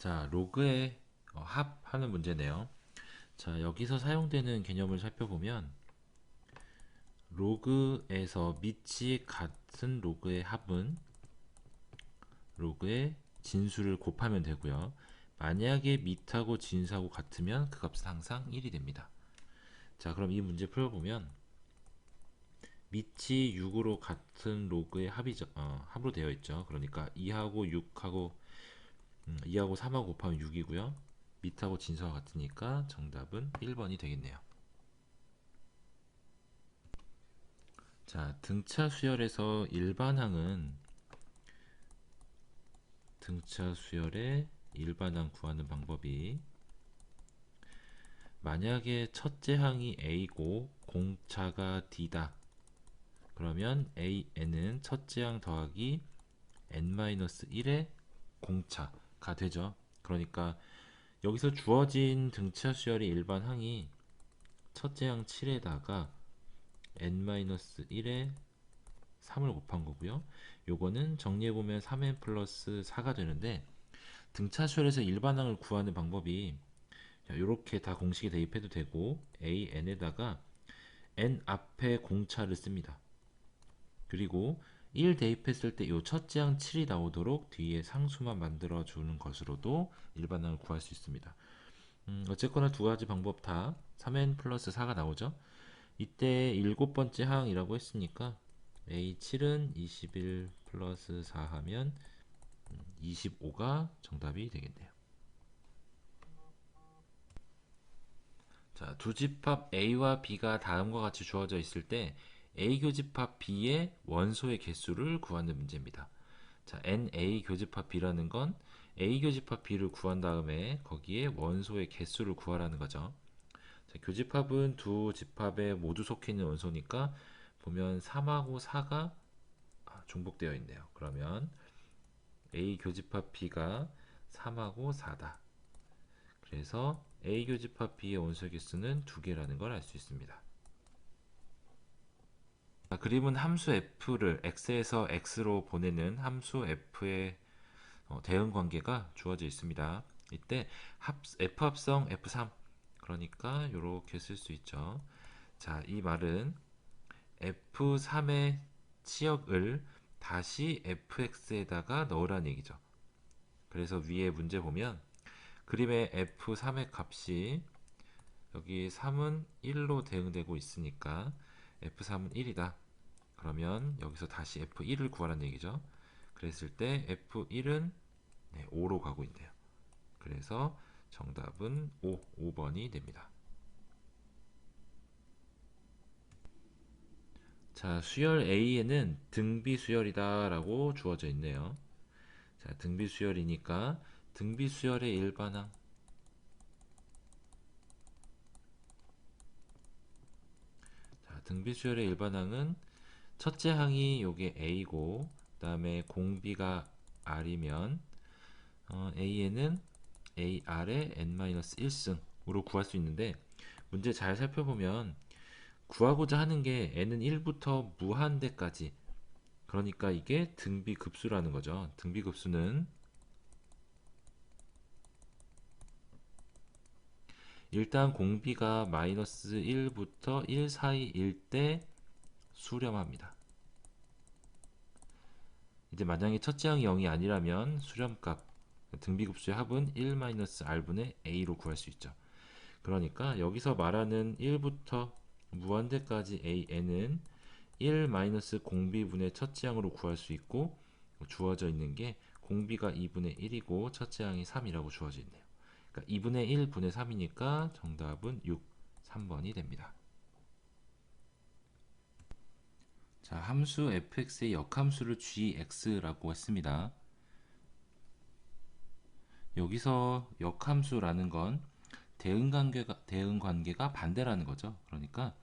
자, 로그의 합하는 문제네요. 자, 여기서 사용되는 개념을 살펴보면 로그에서 밑이 같은 로그의 합은 로그의 진수를 곱하면 되고요. 만약에 밑하고 진수하고 같으면 그 값은 항상 1이 됩니다. 자, 그럼 이 문제 풀어보면 밑이 6으로 같은 로그의 합으로 되어 있죠. 그러니까 2하고 6하고 2하고 3하고 곱하면 6이고요. 밑하고 진수와 같으니까 정답은 1번이 되겠네요. 자, 등차 수열에서 일반항은 등차 수열의 일반항 구하는 방법이 만약에 첫째 항이 A고 공차가 D다. 그러면 AN은 첫째 항 더하기 N-1의 공차가 되죠. 그러니까 여기서 주어진 등차 수열의 일반항이 첫째 항 7에다가 N-1의 3을 곱한 거고요. 요거는 정리해보면 3n 플러스 4가 되는데 등차수열에서 일반항을 구하는 방법이 이렇게 다 공식에 대입해도 되고 AN에다가 N 앞에 공차를 씁니다. 그리고 1 대입했을 때 이 첫째 항 7이 나오도록 뒤에 상수만 만들어주는 것으로도 일반항을 구할 수 있습니다. 어쨌거나 두 가지 방법 다 3n 플러스 4가 나오죠. 이때 일곱 번째 항이라고 했으니까 A7은 21 플러스 4 하면 25가 정답이 되겠네요. 자, 두 집합 A와 B가 다음과 같이 주어져 있을 때 A 교집합 B의 원소의 개수를 구하는 문제입니다. 자, NA 교집합 B라는 건 A 교집합 B를 구한 다음에 거기에 원소의 개수를 구하라는 거죠. 자, 교집합은 두 집합에 모두 속해 있는 원소니까 보면 3하고 4가 중복되어 있네요. 그러면 A 교집합 B가 3하고 4다. 그래서 A 교집합 B의 원소의 개수는 2개라는 걸 알 수 있습니다. 자, 그림은 함수 f를 x에서 x로 보내는 함수 f의 대응 관계가 주어져 있습니다. 이때 f 합성 f3 그러니까 이렇게 쓸 수 있죠. 자, 이 말은 f3의 치역을 다시 fx에다가 넣으라는 얘기죠. 그래서 위에 문제 보면 그림의 f3의 값이 여기 3은 1로 대응되고 있으니까 f3은 1이다. 그러면 여기서 다시 f1을 구하라는 얘기죠. 그랬을 때 f1은 5로 가고 있네요. 그래서 정답은 5번이 됩니다. 자, 수열 A에는 등비 수열이다 라고 주어져 있네요. 자, 등비 수열이니까 등비 수열의 일반항. 자, 등비 수열의 일반항은 첫째 항이 요게 A고 그다음에 공비가 R이면 A에는 AR의 n-1승으로 구할 수 있는데 문제 잘 살펴보면 구하고자 하는 게 n은 1부터 무한대까지 그러니까 이게 등비급수라는 거죠. 등비급수는 일단 공비가 마이너스 1부터 1 사이일 때 수렴합니다. 이제 만약에 첫째 항이 0이 아니라면 수렴값 등비급수의 합은 1-r분의 a로 구할 수 있죠. 그러니까 여기서 말하는 1부터 무한대까지 an은 1 공비분의 첫째 항으로 구할 수 있고 주어져 있는 게 공비가 2분의 1이고 첫째 항이 3이라고 주어져 있네요. 그러니까 2분의 1 분의 3이니까 정답은 6, 3번이 됩니다. 자, 함수 fx의 역함수를 gx라고 했습니다. 여기서 역함수라는 건 대응관계가 반대라는 거죠. 그러니까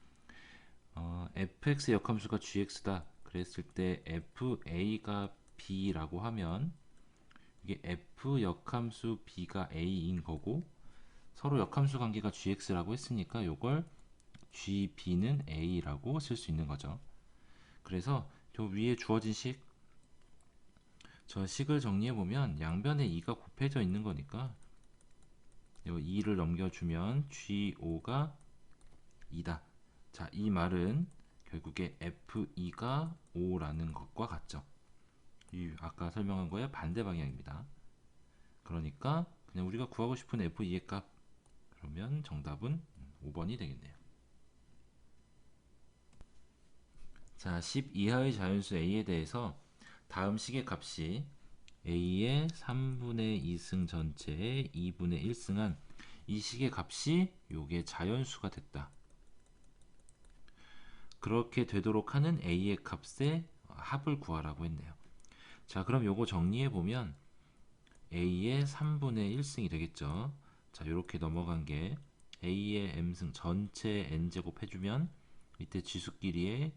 fx의 역함수가 gx다 그랬을 때 fa가 b라고 하면 이게 f 역함수 b가 a인 거고 서로 역함수 관계가 gx라고 했으니까 이걸 gb는 a라고 쓸 수 있는 거죠. 그래서 저 위에 주어진 식 저 식을 정리해보면 양변에 2가 곱해져 있는 거니까 이 2를 넘겨주면 G5가 2다. 자, 이 말은 결국에 F2가 5라는 것과 같죠. 이 아까 설명한 거의 반대 방향입니다. 그러니까 그냥 우리가 구하고 싶은 F2의 값, 그러면 정답은 5번이 되겠네요. 자, 10 이하의 자연수 A에 대해서 다음 식의 값이 A의 3분의 2승 전체의 2분의 1승한 이 식의 값이 요게 자연수가 됐다. 그렇게 되도록 하는 A의 값의 합을 구하라고 했네요. 자, 그럼 요거 정리해보면 A의 3분의 1승이 되겠죠. 자, 요렇게 넘어간 게 A의 M승 전체 N제곱 해주면 밑에 지수끼리의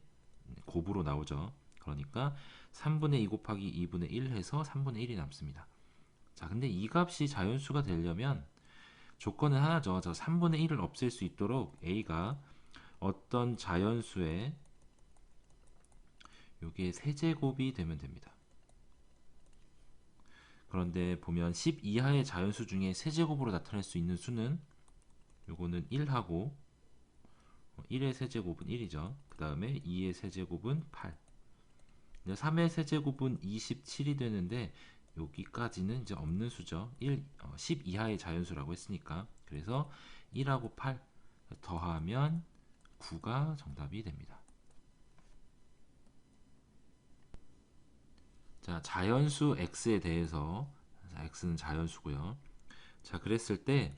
곱으로 나오죠. 그러니까 3분의 2 곱하기 2분의 1 해서 3분의 1이 남습니다. 자, 근데 이 값이 자연수가 되려면 조건은 하나죠. 저 3분의 1을 없앨 수 있도록 A가 어떤 자연수의 요게 세제곱이 되면 됩니다. 그런데 보면 10 이하의 자연수 중에 세제곱으로 나타낼 수 있는 수는 요거는 1하고 1의 세제곱은 1이죠. 그 다음에 2의 세제곱은 8. 3의 세제곱은 27이 되는데 여기까지는 이제 없는 수죠. 10 이하의 자연수라고 했으니까. 그래서 1하고 8 더하면 9가 정답이 됩니다. 자, 자연수 x에 대해서, 자, x는 자연수고요. 자, 그랬을 때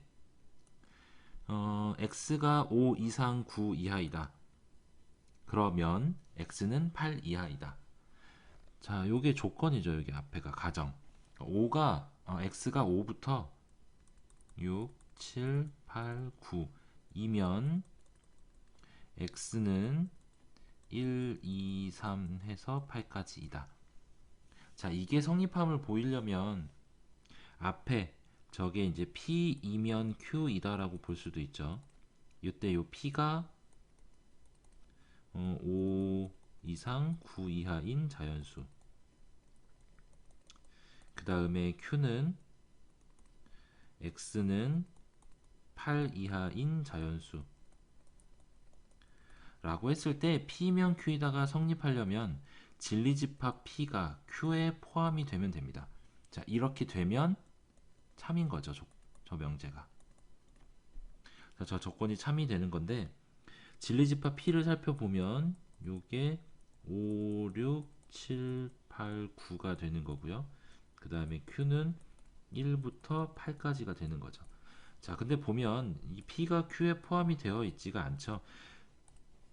x가 5 이상 9 이하이다. 그러면 x는 8 이하이다. 자, 요게 조건이죠. 여기 앞에가 가정. 5가 x가 5부터 6, 7, 8, 9 이면 x는 1, 2, 3 해서 8까지이다. 자, 이게 성립함을 보이려면 앞에 저게 이제 P이면 Q이다라고 볼 수도 있죠. 이때 요 P가 5 이상 9 이하인 자연수. 그 다음에 Q는 X는 8 이하인 자연수. 라고 했을 때 P면 Q이다가 성립하려면 진리집합 P가 Q에 포함이 되면 됩니다. 자, 이렇게 되면 참인 거죠. 저 명제가. 자, 저 조건이 참이 되는 건데 진리집합 P를 살펴보면 요게 5, 6, 7, 8, 9가 되는 거고요. 그 다음에 Q는 1부터 8까지가 되는 거죠. 자, 근데 보면 이 P가 Q에 포함이 되어 있지가 않죠.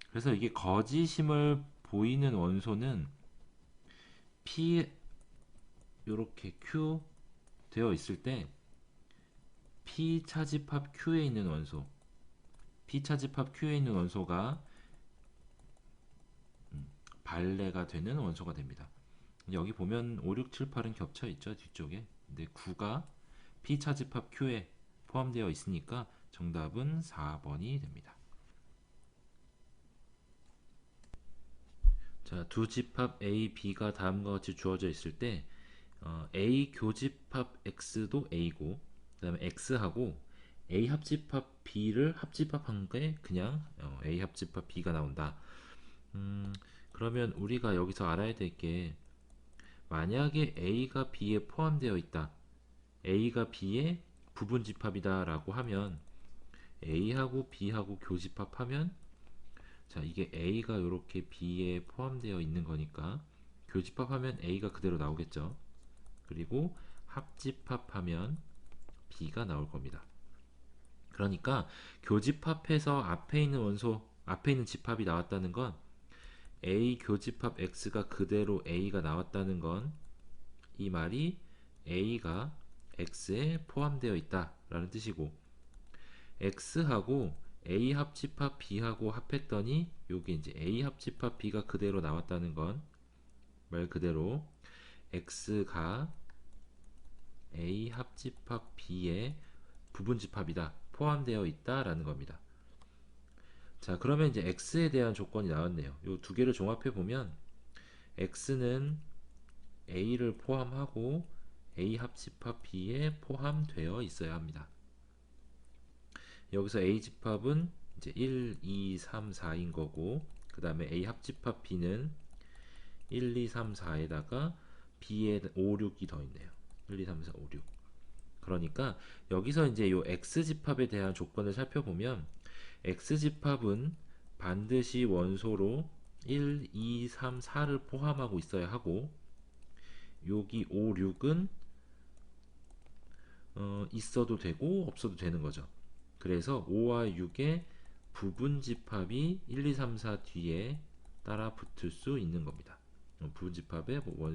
그래서 이게 거짓임을 보이는 원소는 P 요렇게 Q 되어 있을 때 P 차집합 Q에 있는 원소, P 차집합 Q에 있는 원소가 발레가 되는 원소가 됩니다. 여기 보면 5, 6, 7, 8은 겹쳐 있죠, 뒤쪽에. 근데 9가 P 차집합 Q에 포함되어 있으니까 정답은 4번이 됩니다. 자, 두 집합 A, B가 다음과 같이 주어져 있을 때 A 교집합 X도 A고 그 다음에 X하고 A 합집합 B를 합집합한 게 그냥 A 합집합 B가 나온다. 그러면 우리가 여기서 알아야 될 게 만약에 A가 B에 포함되어 있다. A가 B의 부분 집합이다 라고 하면 A하고 B하고 교집합하면 자, 이게 A가 이렇게 B에 포함되어 있는 거니까 교집합하면 A가 그대로 나오겠죠. 그리고 합집합하면 B가 나올 겁니다. 그러니까 교집합해서 앞에 있는 원소, 앞에 있는 집합이 나왔다는 건 A 교집합 X가 그대로 A가 나왔다는 건 이 말이 A가 X에 포함되어 있다 라는 뜻이고 X하고 A 합집합 B하고 합했더니 요게 이제 A 합집합 B가 그대로 나왔다는 건 말 그대로 X가 A 합집합 B의 부분집합이다 포함되어 있다 라는 겁니다. 자, 그러면 이제 X에 대한 조건이 나왔네요. 요 두 개를 종합해 보면 X는 A를 포함하고 A 합집합 B에 포함되어 있어야 합니다. 여기서 A 집합은 이제 1, 2, 3, 4인 거고, 그 다음에 A 합집합 B는 1, 2, 3, 4에다가 B에 5, 6이 더 있네요. 1, 2, 3, 4, 5, 6. 그러니까 여기서 이제 요 X집합에 대한 조건을 살펴보면, X집합은 반드시 원소로 1, 2, 3, 4를 포함하고 있어야 하고, 여기 5, 6은 있어도 되고 없어도 되는 거죠. 그래서 5와 6의 부분집합이 1, 2, 3, 4 뒤에 따라 붙을 수 있는 겁니다. 부분집합의 뭐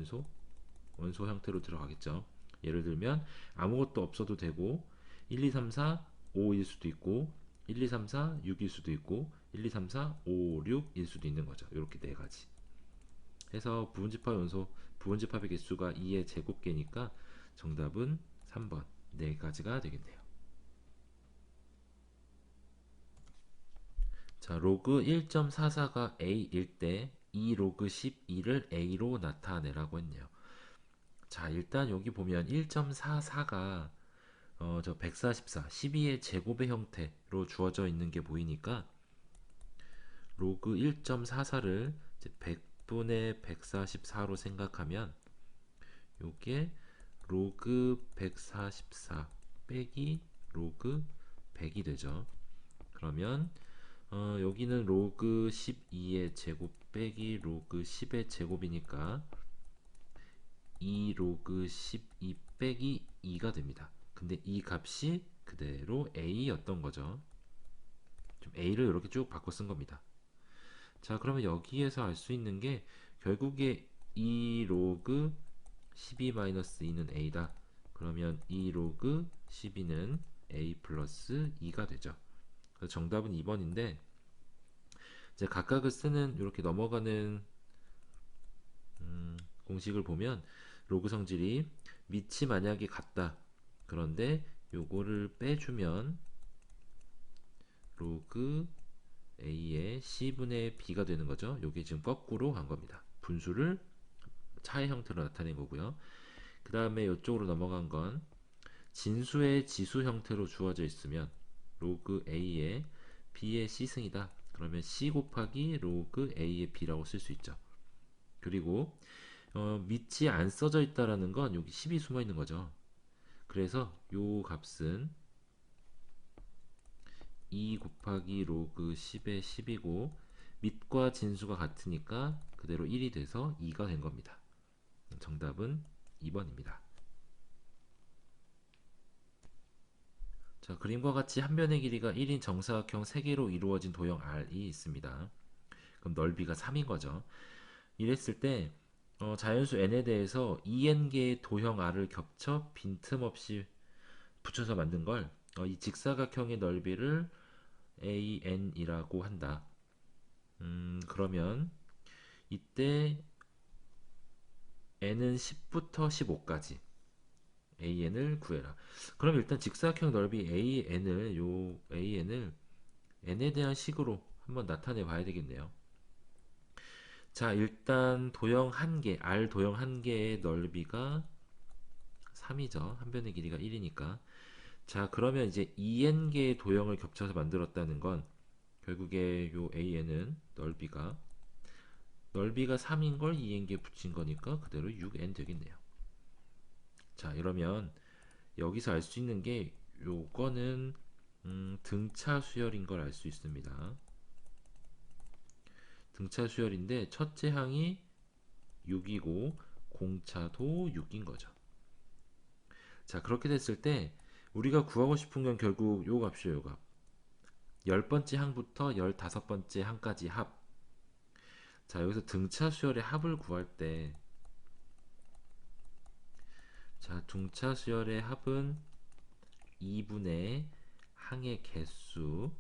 원소 형태로 들어가겠죠. 예를 들면 아무것도 없어도 되고 1, 2, 3, 4, 5일 수도 있고 1, 2, 3, 4, 6일 수도 있고 1, 2, 3, 4, 5, 6일 수도 있는 거죠. 이렇게 네 가지. 해서 부분집합의 개수가 2의 제곱개니까 정답은 3번 네 가지가 되겠네요. 자, 로그 1.44가 A일 때 2 로그 12를 A로 나타내라고 했네요. 자, 일단 여기 보면 1.44가 저 144, 12의 제곱의 형태로 주어져 있는 게 보이니까 로그 1.44를 100분의 144로 생각하면 요게 로그 144 빼기 로그 100이 되죠. 그러면 여기는 로그 12의 제곱 빼기 로그 10의 제곱이니까 2 로그 12 빼기 2가 됩니다. 근데 이 값이 그대로 A였던 거죠. 좀 A를 이렇게 쭉 바꿔 쓴 겁니다. 자, 그러면 여기에서 알 수 있는 게 결국에 2 로그 12-2는 A다. 그러면 2 로그 12는 A 플러스 2가 되죠. 그래서 정답은 2번인데 이제 각각을 쓰는 이렇게 넘어가는 공식을 보면 로그 성질이 밑이 만약에 같다. 그런데 요거를 빼주면 로그 A의 C분의 B가 되는 거죠. 요게 지금 거꾸로 간 겁니다. 분수를 차의 형태로 나타낸 거고요. 그 다음에 이쪽으로 넘어간 건 진수의 지수 형태로 주어져 있으면 로그 A의 B의 C승이다. 그러면 C 곱하기 로그 A의 B라고 쓸 수 있죠. 그리고 밑이 안 써져 있다라는 건 여기 10이 숨어 있는 거죠. 그래서 요 값은 2 곱하기 로그 10의 10이고 밑과 진수가 같으니까 그대로 1이 돼서 2가 된 겁니다. 정답은 2번입니다. 자, 그림과 같이 한 변의 길이가 1인 정사각형 3개로 이루어진 도형 R이 있습니다. 그럼 넓이가 3인 거죠. 이랬을 때 자연수 n에 대해서 2n개의 도형 R을 겹쳐 빈틈없이 붙여서 만든 걸 이 직사각형의 넓이를 an이라고 한다. 그러면 이때 n은 10부터 15까지 an을 구해라. 그럼 일단 직사각형 넓이 an을 n에 대한 식으로 한번 나타내 봐야 되겠네요. 자, 일단 도형 한 개, R 도형 한 개의 넓이가 3이죠. 한 변의 길이가 1이니까. 자, 그러면 이제 2n개의 도형을 겹쳐서 만들었다는 건 결국에 요 an은 넓이가 3인 걸 2n개 붙인 거니까 그대로 6n 되겠네요. 자, 이러면 여기서 알 수 있는 게 요거는 등차 수열인 걸 알 수 있습니다. 등차 수열인데 첫째 항이 6이고 공차도 6인 거죠. 자, 그렇게 됐을 때 우리가 구하고 싶은 건 결국 요 값이에요, 요 값. 10번째 항부터 15번째 항까지 합. 자, 여기서 등차 수열의 합을 구할 때 자, 등차 수열의 합은 2분의 항의 개수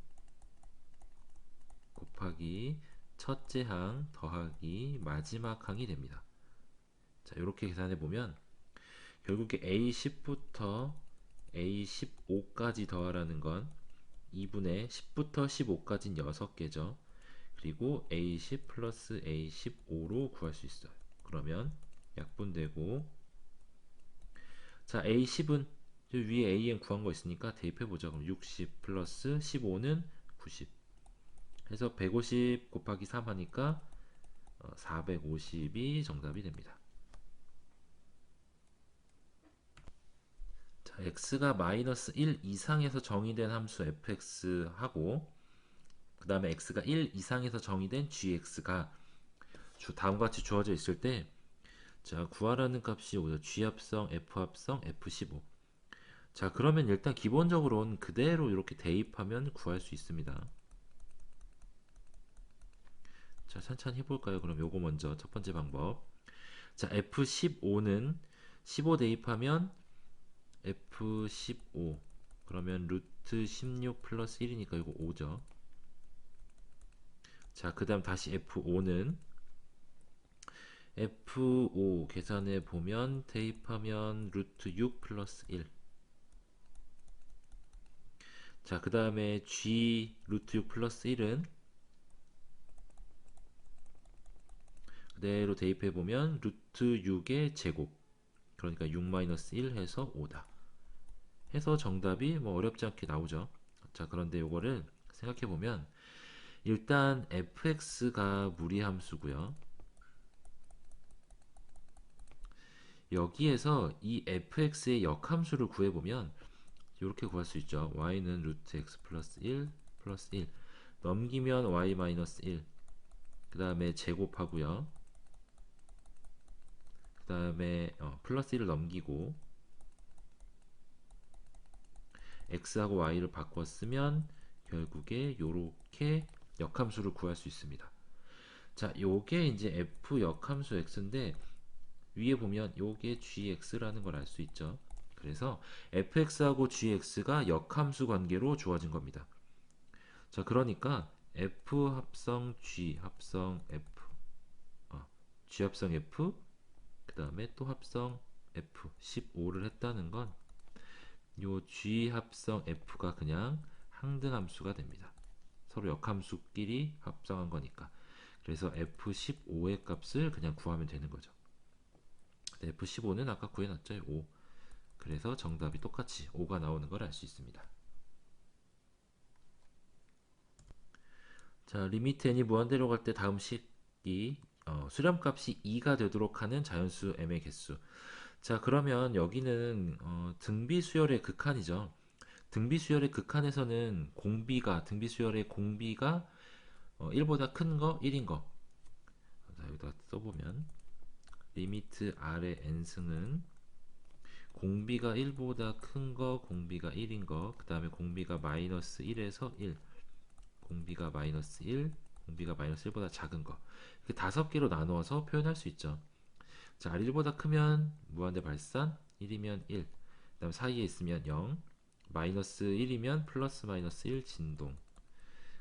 곱하기 첫째 항 더하기 마지막 항이 됩니다. 자, 이렇게 계산해 보면 결국에 A10부터 A15까지 더하라는 건 2분의 10부터 15까지는 6개죠. 그리고 A10 플러스 A15로 구할 수 있어요. 그러면 약분되고, 자 A10은 위에 AN 구한 거 있으니까 대입해보자. 그럼 60 플러스 15는 90 해서 150 곱하기 3 하니까 450이 정답이 됩니다. 자, x가 마이너스 1 이상에서 정의된 함수 fx하고 그 다음에 x가 1 이상에서 정의된 gx가 다음과 같이 주어져 있을 때, 자 구하라는 값이 오죠. g합성, f합성, f15. 자 그러면 일단 기본적으로는 그대로 이렇게 대입하면 구할 수 있습니다. 자 천천히 해볼까요? 그럼 요거 먼저 첫 번째 방법. 자 f15는 15 대입하면 f15 그러면 루트 16 플러스 1이니까 이거 5죠. 자 그 다음 다시 f5는 f5 계산해 보면 대입하면 루트 6 플러스 1. 자 그 다음에 g 루트 6 플러스 1은 그대로 대입해 보면 루트 6의 제곱, 그러니까 6 마이너스 1 해서 5다 해서 정답이 뭐 어렵지 않게 나오죠. 자 그런데 요거를 생각해 보면 일단 fx가 무리함수고요. 여기에서 이 fx의 역함수를 구해보면 이렇게 구할 수 있죠. y는 루트 x 플러스 1 플러스 1 넘기면 y 마이너스 1, 그 다음에 제곱하고요. 그 다음에 플러스 1을 넘기고 x하고 y를 바꿔 쓰면 결국에 요렇게 역함수를 구할 수 있습니다. 자 요게 이제 f 역함수 x인데 위에 보면 요게 gx라는 걸 알 수 있죠. 그래서 fx하고 gx가 역함수 관계로 주어진 겁니다. 자 그러니까 f 합성 g 합성 f, g 합성 f, 그 다음에 또 합성 f 15를 했다는 건 요 g 합성 f가 그냥 항등함수가 됩니다. 서로 역함수끼리 합성한 거니까. 그래서 f15의 값을 그냥 구하면 되는 거죠. f15는 아까 구해놨죠. 5. 그래서 정답이 똑같이 5가 나오는 걸 알 수 있습니다. 자, 리미트 n이 무한대로 갈 때 다음 식이 수렴값이 2가 되도록 하는 자연수 m의 개수. 자, 그러면 여기는 등비수열의 극한이죠. 등비수열의 극한에서는 등비수열의 공비가 1보다 큰 거, 1인 거. 자, 여기다 써보면 리미트 r의 n승은 공비가 1보다 큰 거, 공비가 1인 거, 그 다음에 공비가 마이너스 1에서 1, 공비가 마이너스 1, 공비가 마이너스 1보다 작은 거. 이렇게 5개로 나누어서 표현할 수 있죠. 자, R1보다 크면 무한대 발산, 1이면 1, 그 다음 사이에 있으면 0, 마이너스 1이면 플러스 마이너스 1 진동,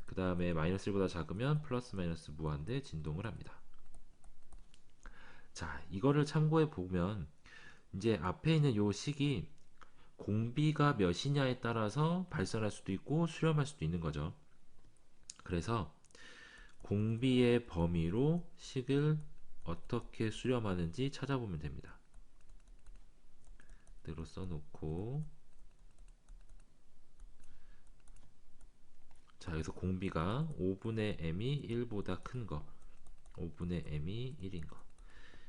그 다음에 마이너스 1보다 작으면 플러스 마이너스 무한대 진동을 합니다. 자, 이거를 참고해 보면 이제 앞에 있는 요 식이 공비가 몇이냐에 따라서 발산할 수도 있고 수렴할 수도 있는 거죠. 그래서 공비의 범위로 식을 어떻게 수렴하는지 찾아보면 됩니다. 그대로 써놓고, 자 여기서 공비가 5분의 m이 1보다 큰 거, 5분의 m이 1인 거,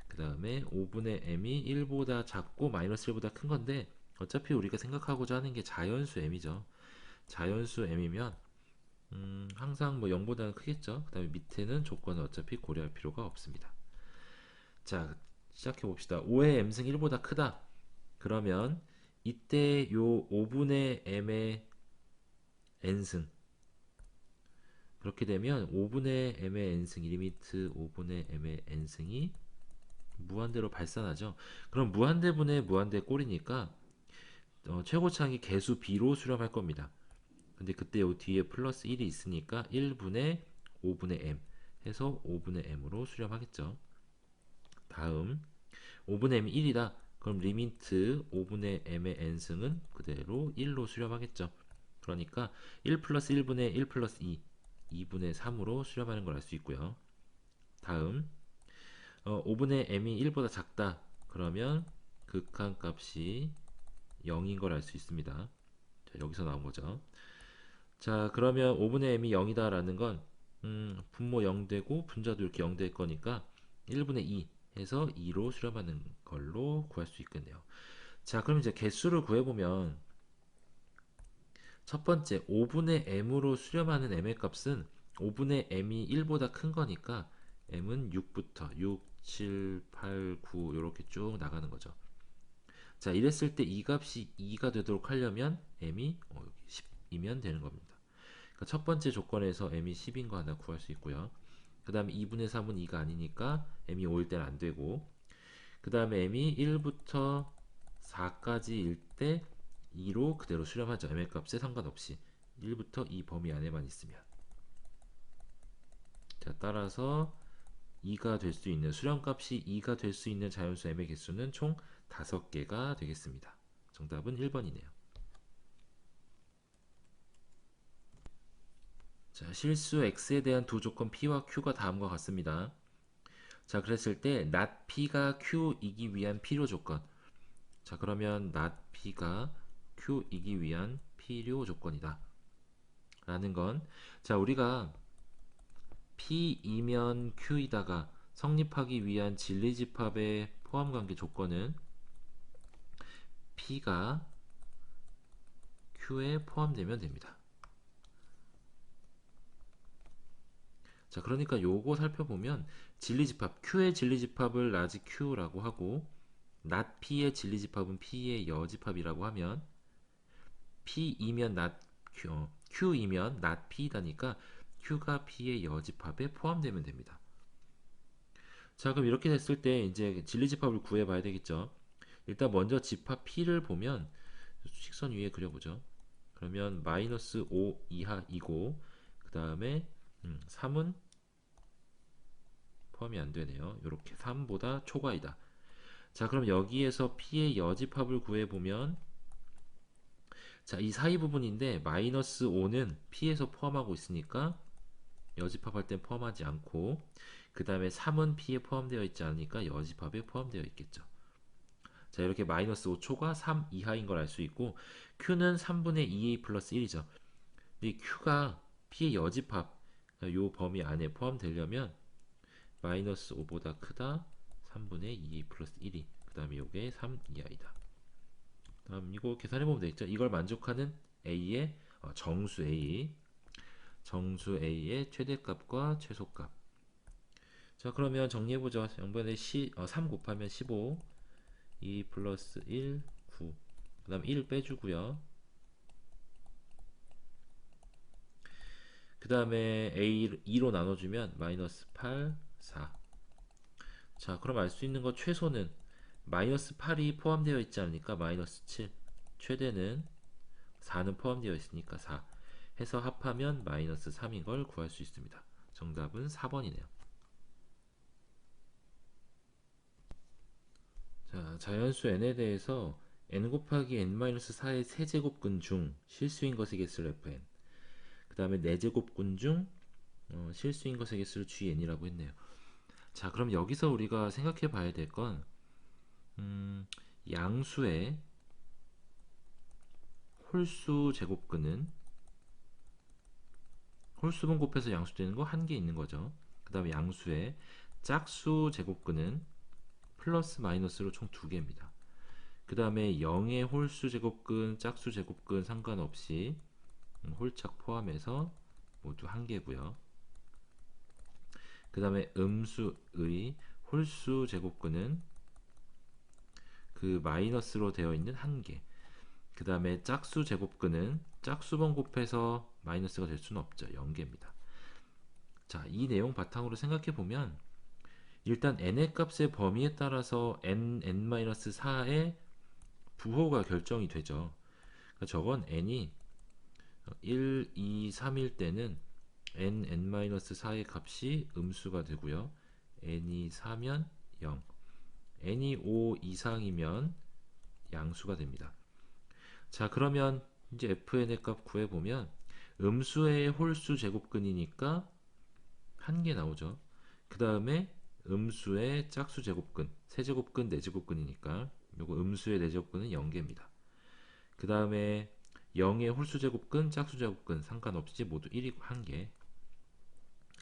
그 다음에 5분의 m이 1보다 작고 마이너스 1보다 큰 건데 어차피 우리가 생각하고자 하는 게 자연수 m이죠. 자연수 m이면 항상 뭐 0보다는 크겠죠. 그 다음에 밑에는 조건을 어차피 고려할 필요가 없습니다. 자 시작해 봅시다. 5의 m승 1보다 크다. 그러면 이때 요 5분의 m의 n승, 그렇게 되면 5분의 m의 n승, 리미트 5분의 m의 n승이 무한대로 발산하죠. 그럼 무한대분의 무한대 꼴이니까 최고차항이 개수 b로 수렴할 겁니다. 근데 그때 요 뒤에 플러스 1이 있으니까 1분의 5분의 m 해서 5분의 m으로 수렴하겠죠. 다음 5분의 m이 1이다. 그럼 리미트 5분의 m의 n승은 그대로 1로 수렴하겠죠. 그러니까 1 플러스 1분의 1 플러스 2, 2분의 3으로 수렴하는 걸 알 수 있고요. 다음 5분의 m이 1보다 작다. 그러면 극한값이 0인 걸 알 수 있습니다. 자, 여기서 나온 거죠. 자, 그러면 5분의 m이 0이다 라는 건 분모 0 되고 분자도 이렇게 0 될 거니까 1분의 2 해서 2로 수렴하는 걸로 구할 수 있겠네요. 자, 그럼 이제 개수를 구해보면 첫 번째 5분의 m으로 수렴하는 m의 값은 5분의 m이 1보다 큰 거니까 m은 6부터 6, 7, 8, 9 이렇게 쭉 나가는 거죠. 자, 이랬을 때 이 값이 2가 되도록 하려면 m이 10이면 되는 겁니다. 그러니까 첫 번째 조건에서 m이 10인 거 하나 구할 수 있고요. 그 다음에 2분의 3은 2가 아니니까 m이 5일 때는 안 되고, 그 다음에 m이 1부터 4까지일 때 2로 그대로 수렴하죠. m의 값에 상관없이 1부터 2 범위 안에만 있으면. 자, 따라서 2가 될 수 있는 수렴값이 2가 될 수 있는 자연수 m의 개수는 총 5개가 되겠습니다. 정답은 1번이네요. 자, 실수 x에 대한 두 조건 p와 q가 다음과 같습니다. 자, 그랬을 때 not p가 q이기 위한 필요 조건. 자, 그러면 not p가 q이기 위한 필요 조건이다 라는 건, 자, 우리가 p이면 q이다가 성립하기 위한 진리집합의 포함관계 조건은 p가 q에 포함되면 됩니다. 자, 그러니까 요거 살펴보면 진리집합 q의 진리집합을 라지 q라고 하고 not p의 진리집합은 p의 여집합이라고 하면 p이면 not q, q이면 not p다니까 q가 p의 여집합에 포함되면 됩니다. 자, 그럼 이렇게 됐을 때 이제 진리집합을 구해봐야 되겠죠. 일단 먼저 집합 p를 보면 수직선 위에 그려보죠. 그러면 마이너스 5 이하이고 그 다음에 3은 포함이 안 되네요. 이렇게 3보다 초과이다. 자, 그럼 여기에서 p의 여집합을 구해보면, 자, 이 사이 부분인데 마이너스 5는 p에서 포함하고 있으니까 여집합할 땐 포함하지 않고, 그 다음에 3은 p에 포함되어 있지 않으니까 여집합에 포함되어 있겠죠. 자, 이렇게 마이너스 5 초과 3 이하인 걸 알 수 있고, q는 3분의 2a 플러스 1이죠. 이 q가 p의 여집합, 요 범위 안에 포함되려면 마이너스 5보다 크다 3분의 2a 플러스 1이, 그 다음에 요게 3 이하이다. 다음 이거 계산해보면 되겠죠. 이걸 만족하는 a의 정수 a의 최대값과 최소값. 자, 그러면 정리해보죠. 0분의 3 곱하면 15, 2 플러스 1, 9. 그 다음 1 빼주고요. 그 다음에 a 2로 나눠주면 마이너스 8, 4. 자, 그럼 알 수 있는 거 최소는 마이너스 8이 포함되어 있지 않으니까 마이너스 7, 최대는 4는 포함되어 있으니까 4 해서 합하면 마이너스 3인 걸 구할 수 있습니다. 정답은 4번이네요. 자, 자연수 n에 대해서 n 곱하기 n-4의 세제곱근 중 실수인 것의 개수를 fn, 그 다음에 4제곱근 중 실수인 것의 개수를 gn이라고 했네요. 자, 그럼 여기서 우리가 생각해 봐야 될 건 양수의 홀수 제곱근은 홀수분 곱해서 양수 되는 거 한 개 있는 거죠. 그 다음에 양수의 짝수 제곱근은 플러스 마이너스로 총 2개입니다. 그 다음에 0의 홀수 제곱근, 짝수 제곱근 상관없이 홀짝 포함해서 모두 한 개고요. 그 다음에 음수의 홀수 제곱근은 그 마이너스로 되어 있는 한 개. 그 다음에 짝수 제곱근은 짝수번 곱해서 마이너스가 될 수는 없죠. 0개입니다. 자, 이 내용 바탕으로 생각해 보면 일단 n의 값의 범위에 따라서 n-4의 부호가 결정이 되죠. 그러니까 저건 n이 1, 2, 3일 때는 n-4의 값이 음수가 되고요. n이 4면 0, n이 5 이상이면 양수가 됩니다. 자, 그러면 이제 fn의 값 구해보면 음수의 홀수 제곱근이니까 한 개 나오죠. 그 다음에 음수의 짝수 제곱근, 세제곱근, 네제곱근이니까 요거 음수의 네제곱근은 0개입니다. 그 다음에 0의 홀수 제곱근, 짝수 제곱근 상관없이 모두 1이 1개.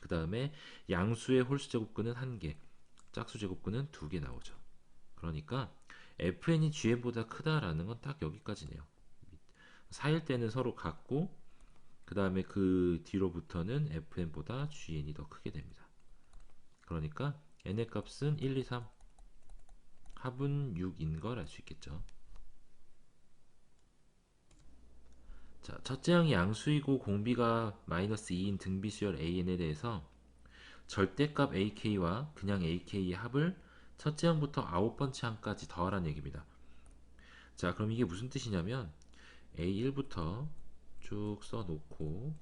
그 다음에 양수의 홀수 제곱근은 1개, 짝수 제곱근은 2개 나오죠. 그러니까 fn이 gn보다 크다라는 건 딱 여기까지네요. 4일 때는 서로 같고 그 다음에 그 뒤로부터는 fn보다 gn이 더 크게 됩니다. 그러니까 n의 값은 1, 2, 3, 합은 6인 걸 알 수 있겠죠. 자, 첫째 항이 양수이고 공비가 마이너스 2인 등비수열 an에 대해서 절대값 ak와 그냥 ak의 합을 첫째 항부터 9번째 항까지 더하라는 얘기입니다. 자, 그럼 이게 무슨 뜻이냐면 A1부터 쭉 써놓고,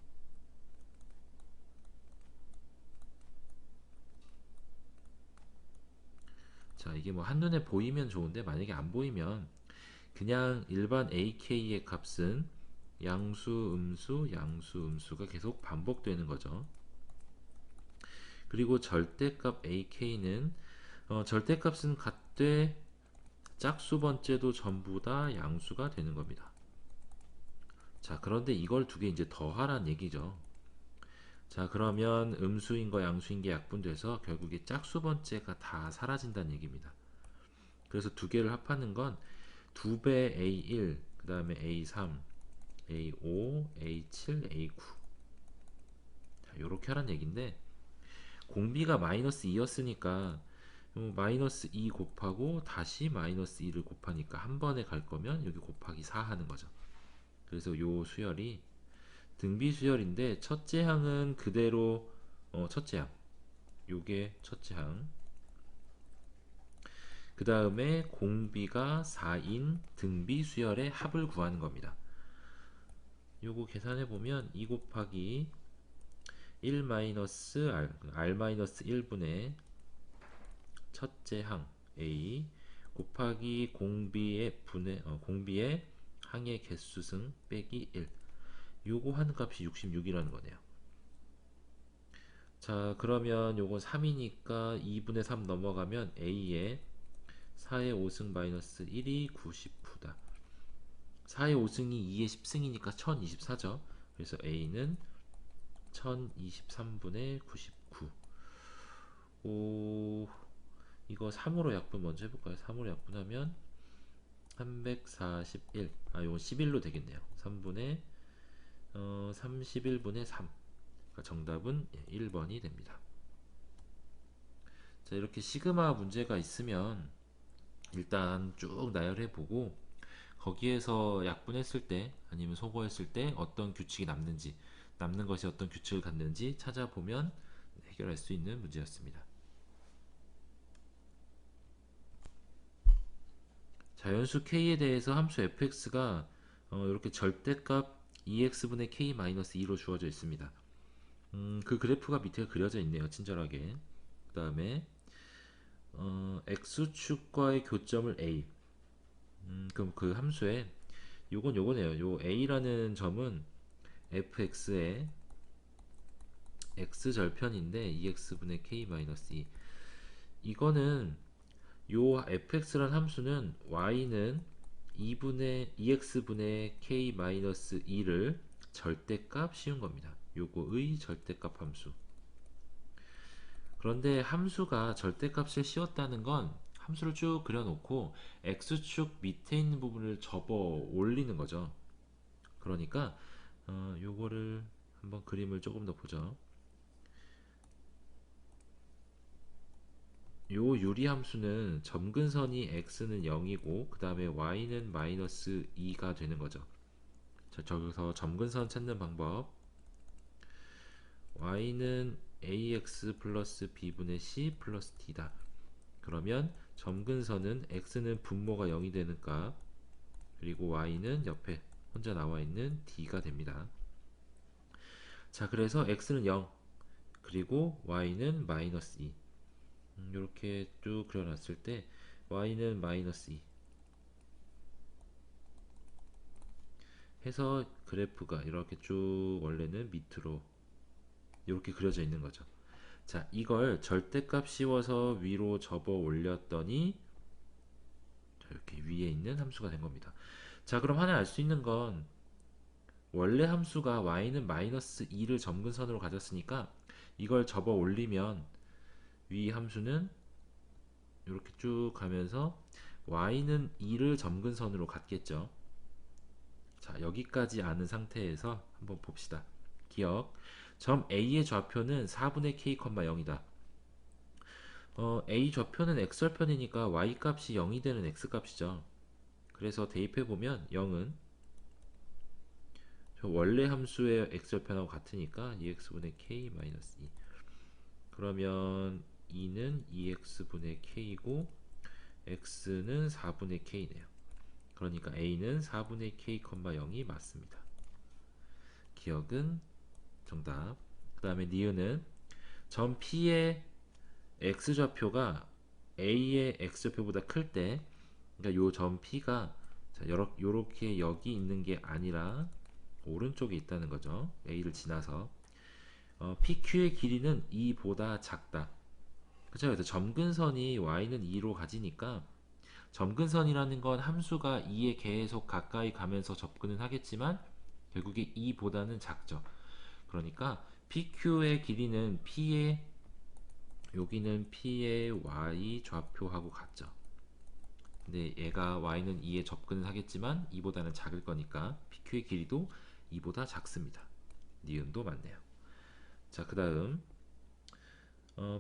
자, 이게 뭐 한눈에 보이면 좋은데 만약에 안 보이면 그냥 일반 AK의 값은 양수, 음수, 양수, 음수가 계속 반복되는 거죠. 그리고 절대값 AK는 절대값은 같되 짝수 번째도 전부 다 양수가 되는 겁니다. 자, 그런데 이걸 두 개 이제 더하란 얘기죠. 자, 그러면 음수인 거 양수인 게 약분돼서 결국에 짝수 번째가 다 사라진다는 얘기입니다. 그래서 두 개를 합하는 건 2배 A1, 그 다음에 A3, A5, A7, A9. 자, 요렇게 하란 얘기인데 공비가 마이너스 2였으니까 마이너스 2 곱하고 다시 마이너스 2를 곱하니까 한 번에 갈 거면 여기 곱하기 4 하는 거죠. 그래서 요 수열이 등비 수열인데 첫째 항은 그대로 첫째 항, 요게 첫째 항. 그 다음에 공비가 4인 등비 수열의 합을 구하는 겁니다. 요거 계산해 보면 2 곱하기 1 마이너스 r 마이너스 1분의 첫째 항 a 곱하기 공비의 항의 개수승 빼기 1. 요거 하는 값이 66이라는 거네요. 자, 그러면 요거 3이니까 2분의 3 넘어가면 a의 4의 5승 마이너스 1이 99다. 4의 5승이 2의 10승이니까 1024죠. 그래서 a는 1023분의 99. 오, 이거 3으로 약분 먼저 해볼까요? 3으로 약분하면 341. 아, 이건 11로 되겠네요. 3분의 31분의 3. 그러니까 정답은 1번이 됩니다. 자, 이렇게 시그마 문제가 있으면 일단 쭉 나열해보고 거기에서 약분했을 때 아니면 소거했을 때 어떤 규칙이 남는지, 남는 것이 어떤 규칙을 갖는지 찾아보면 해결할 수 있는 문제였습니다. 자연수 k에 대해서 함수 fx가 이렇게 절대값 2x분의 k-2로 주어져 있습니다. 그 그래프가 밑에 그려져 있네요. 친절하게. 그 다음에 x축과의 교점을 a. 그럼 그 함수에 요거네요. 요 a라는 점은 fx의 x절편인데 2x분의 k-2. 이거는 요 fx란 함수는 y는 2x분의 k-2를 절대값 씌운 겁니다. 요거의 절대값 함수. 그런데 함수가 절대값을 씌웠다는 건 함수를 쭉 그려놓고 x축 밑에 있는 부분을 접어 올리는 거죠. 그러니까 요거를 한번 그림을 조금 더 보죠. 요 유리함수는 점근선이 x는 0이고 그 다음에 y는 마이너스 2가 되는 거죠. 자, 저기서 점근선 찾는 방법. y는 ax 플러스 b분의 c 플러스 d다. 그러면 점근선은 x는 분모가 0이 되는 값, 그리고 y는 옆에 혼자 나와 있는 d가 됩니다. 자, 그래서 x는 0, 그리고 y는 마이너스 2. 이렇게 쭉 그려놨을 때 y는 마이너스 2 해서 그래프가 이렇게 쭉 원래는 밑으로 이렇게 그려져 있는 거죠. 자, 이걸 절대값 씌워서 위로 접어 올렸더니 자, 이렇게 위에 있는 함수가 된 겁니다. 자, 그럼 하나 알 수 있는 건 원래 함수가 y는 마이너스 2를 점근선으로 가졌으니까 이걸 접어 올리면 위 함수는 이렇게 쭉 가면서 y는 2를 점근선으로 갔겠죠. 자, 여기까지 아는 상태에서 한번 봅시다. 기억. 점 A의 좌표는 4분의 k, 0이다. A 좌표는 x절편이니까 y 값이 0이 되는 x 값이죠. 그래서 대입해보면 0은 원래 함수의 x절편하고 같으니까 2x분의 k 마이너스 2. 그러면 2는 2x분의 k이고 x는 4분의 k네요. 그러니까 a는 4분의 k, 0이 맞습니다. 기억은 정답. 그 다음에 니은은 점 P의 x좌표가 A의 x좌표보다 클 때, 그러니까 요 점 P가 요렇게 여기 있는 게 아니라 오른쪽에 있다는 거죠. A를 지나서 PQ의 길이는 2보다 작다. 그쵸? 그래서 점근선이 y는 2로 가지니까 점근선이라는 건 함수가 2에 계속 가까이 가면서 접근은 하겠지만 결국에 2보다는 작죠. 그러니까 PQ의 길이는 P의 여기는 P의 Y 좌표하고 같죠. 근데 얘가 Y는 2에 접근을 하겠지만 2보다는 작을 거니까 PQ의 길이도 2보다 작습니다. 니은도 맞네요. 자, 그 다음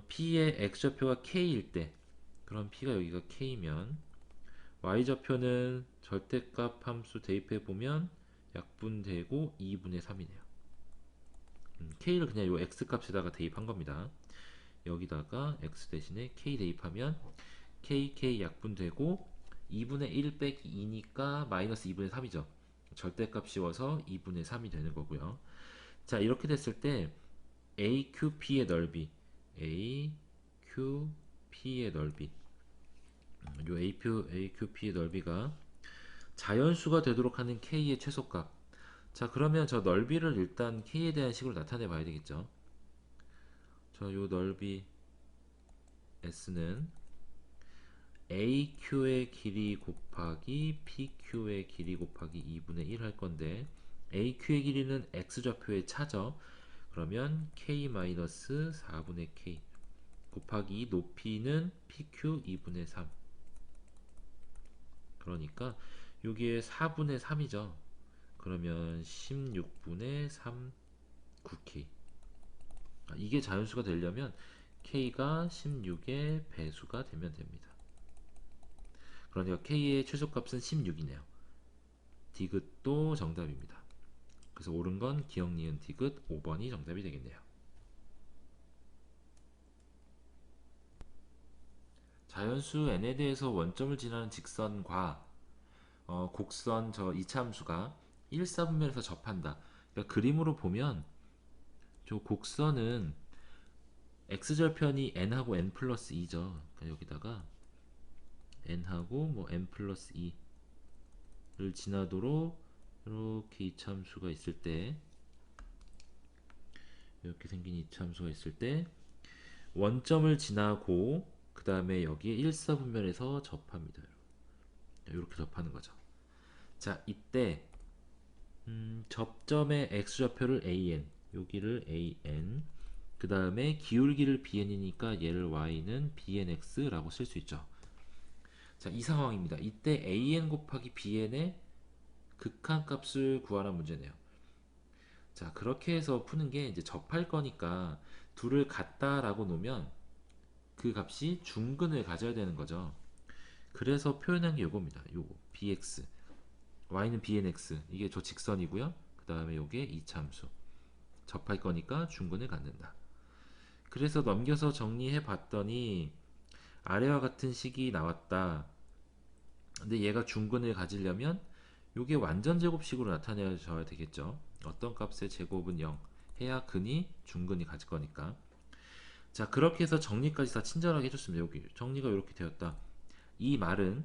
P의 X좌표가 K일 때 그럼 P가 여기가 K면 Y좌표는 절대값 함수 대입해보면 약분되고 2분의 3이네요. K를 그냥 요 X값에다가 대입한 겁니다. 여기다가 x 대신에 k 대입하면 k 약분되고 2분의 1 빼기 2니까 마이너스 2분의 3이죠. 절대값 씌워서 2분의 3이 되는 거고요. 자, 이렇게 됐을 때 AQP의 넓이 AQP의 넓이 요 AQP의 넓이가 자연수가 되도록 하는 K의 최소값. 자, 그러면 저 넓이를 일단 K에 대한 식으로 나타내 봐야 되겠죠. 요 넓이 S는 AQ의 길이 곱하기 PQ의 길이 곱하기 2분의 1 할 건데 AQ의 길이는 X좌표의 차죠. 그러면 K-4분의 K 곱하기 높이는 PQ 2분의 3. 그러니까 여기에 4분의 3이죠. 그러면 16분의 3 9K. 이게 자연수가 되려면 K가 16의 배수가 되면 됩니다. 그러니까 K의 최소값은 16이네요. 디귿도 정답입니다. 그래서 옳은 건 기억, 니은, 디귿 5번이 정답이 되겠네요. 자연수 n에 대해서 원점을 지나는 직선과 곡선 저 이차함수가 1사분면에서 접한다. 그러니까 그림으로 보면 저 곡선은 x절편이 n하고 n 플러스 2죠. 그러니까 여기다가 n하고 뭐 n 플러스 2를 지나도록 이렇게 이차함수가 있을 때 이렇게 생긴 이차함수가 있을 때 원점을 지나고 그 다음에 여기에 1사분면에서 접합니다. 이렇게 접하는 거죠. 자, 이때 접점의 x좌표를 an, 여기를 an, 그 다음에 기울기를 bn이니까 얘를 y는 bnx라고 쓸 수 있죠. 자, 이 상황입니다. 이때 an 곱하기 bn의 극한값을 구하라는 문제네요. 자, 그렇게 해서 푸는 게 이제 접할 거니까 둘을 같다라고 놓으면 그 값이 중근을 가져야 되는 거죠. 그래서 표현한 게 요겁니다. 요거 bx, y는 bnx, 이게 저 직선이고요. 그 다음에 요게 이차함수. 접할 거니까 중근을 갖는다. 그래서 넘겨서 정리해 봤더니 아래와 같은 식이 나왔다. 근데 얘가 중근을 가지려면 요게 완전 제곱식으로 나타내줘야 되겠죠. 어떤 값의 제곱은 0 해야 근이 중근이 가질 거니까. 자, 그렇게 해서 정리까지 다 친절하게 해줬습니다. 여기 정리가 이렇게 되었다. 이 말은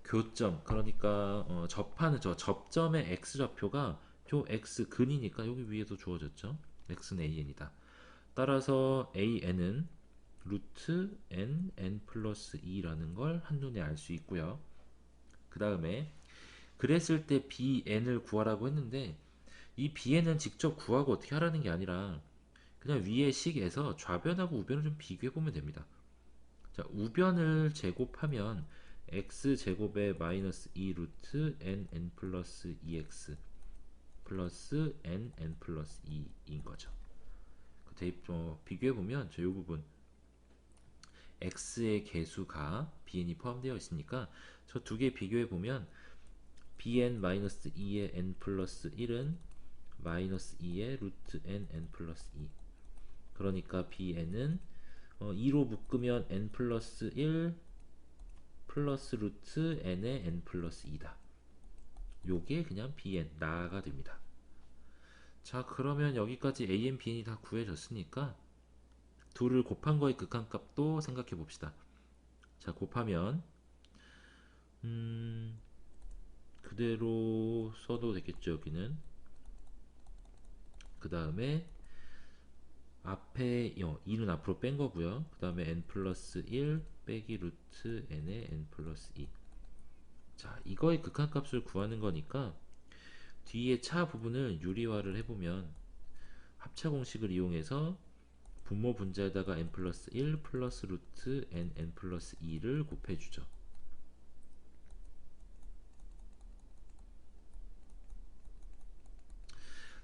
교점, 그러니까 접하는 저 접점의 x좌표가 저 x 근이니까 여기 위에도 주어졌죠. x는 an이다. 따라서 an은 루트 n 플러스 2라는 걸 한눈에 알 수 있고요. 그 다음에 그랬을 때 bn을 구하라고 했는데 이 bn은 직접 구하고 어떻게 하라는 게 아니라 그냥 위의 식에서 좌변하고 우변을 좀 비교해 보면 됩니다. 자, 우변을 제곱하면 x제곱에 마이너스 2 루트 nn 플러스 2x 플러스 nn 플러스 2인 거죠. 그 대입 비교해 보면 저 요 부분 x의 개수가 bn이 포함되어 있으니까 저 두 개 비교해 보면 bn-2의 n 플러스 1은 마이너스 2의 루트 nn 플러스 2. 그러니까 bn은 2로 묶으면 n 플러스 1 플러스 루트 n의 n 플러스 2다. 요게 그냥 bn 나가 됩니다. 자, 그러면 여기까지 an, bn이 다 구해졌으니까 둘을 곱한 거의 극한값도 생각해 봅시다. 자, 곱하면 그대로 써도 되겠죠. 여기는 그 다음에 앞에 2는 앞으로 뺀 거고요. 그 다음에 n 플러스 1 빼기 루트 n의 n 플러스 2. 자, 이거의 극한값을 구하는 거니까 뒤에 차 부분을 유리화를 해보면 합차 공식을 이용해서 분모 분자에다가 n 플러스 1 플러스 루트 n 플러스 2를 곱해주죠.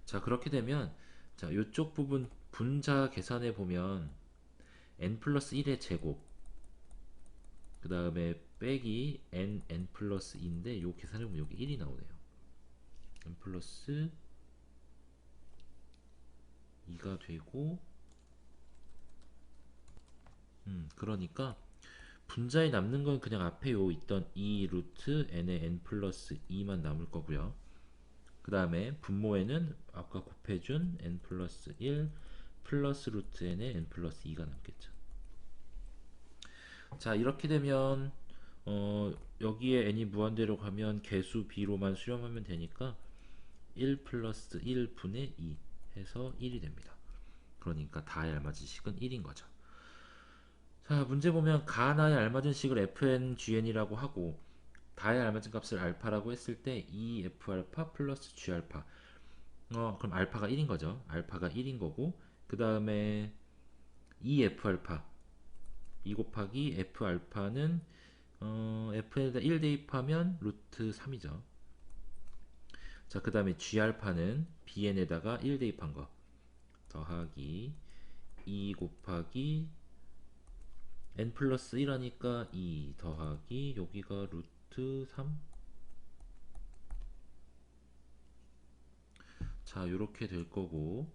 자, 그렇게 되면 자, 요쪽 부분 분자 계산해 보면 n 플러스 1의 제곱 그 다음에 빼기 n 플러스 2인데 요 계산해 보면 여기 1이 나오네요. n 플러스 2가 되고 그러니까 분자에 남는 건 그냥 앞에 요 있던 2 루트 n의 n 플러스 2만 남을 거고요. 그 다음에 분모에는 아까 곱해준 n 플러스 1 플러스 루트 n의 n 플러스 2가 남겠죠. 자, 이렇게 되면 여기에 n이 무한대로 가면 개수 b로만 수렴하면 되니까 1 플러스 1분의 2 해서 1이 됩니다. 그러니까 다에 알맞은 식은 1인 거죠. 자, 문제 보면 가나에 알맞은 식을 fngn이라고 하고 다에 알맞은 값을 알파라고 했을 때 2f알파 플러스 g알파 그럼 알파가 1인 거죠. 알파가 1인 거고 그 다음에 2f알파 2 곱하기 f알파는 f에다 1 대입하면 루트 3이죠. 자, 그 다음에 g알파는 bn에다가 1 대입한 거 더하기 2 곱하기 n 플러스 1 하니까 2 더하기 여기가 루트 3. 자, 요렇게 될 거고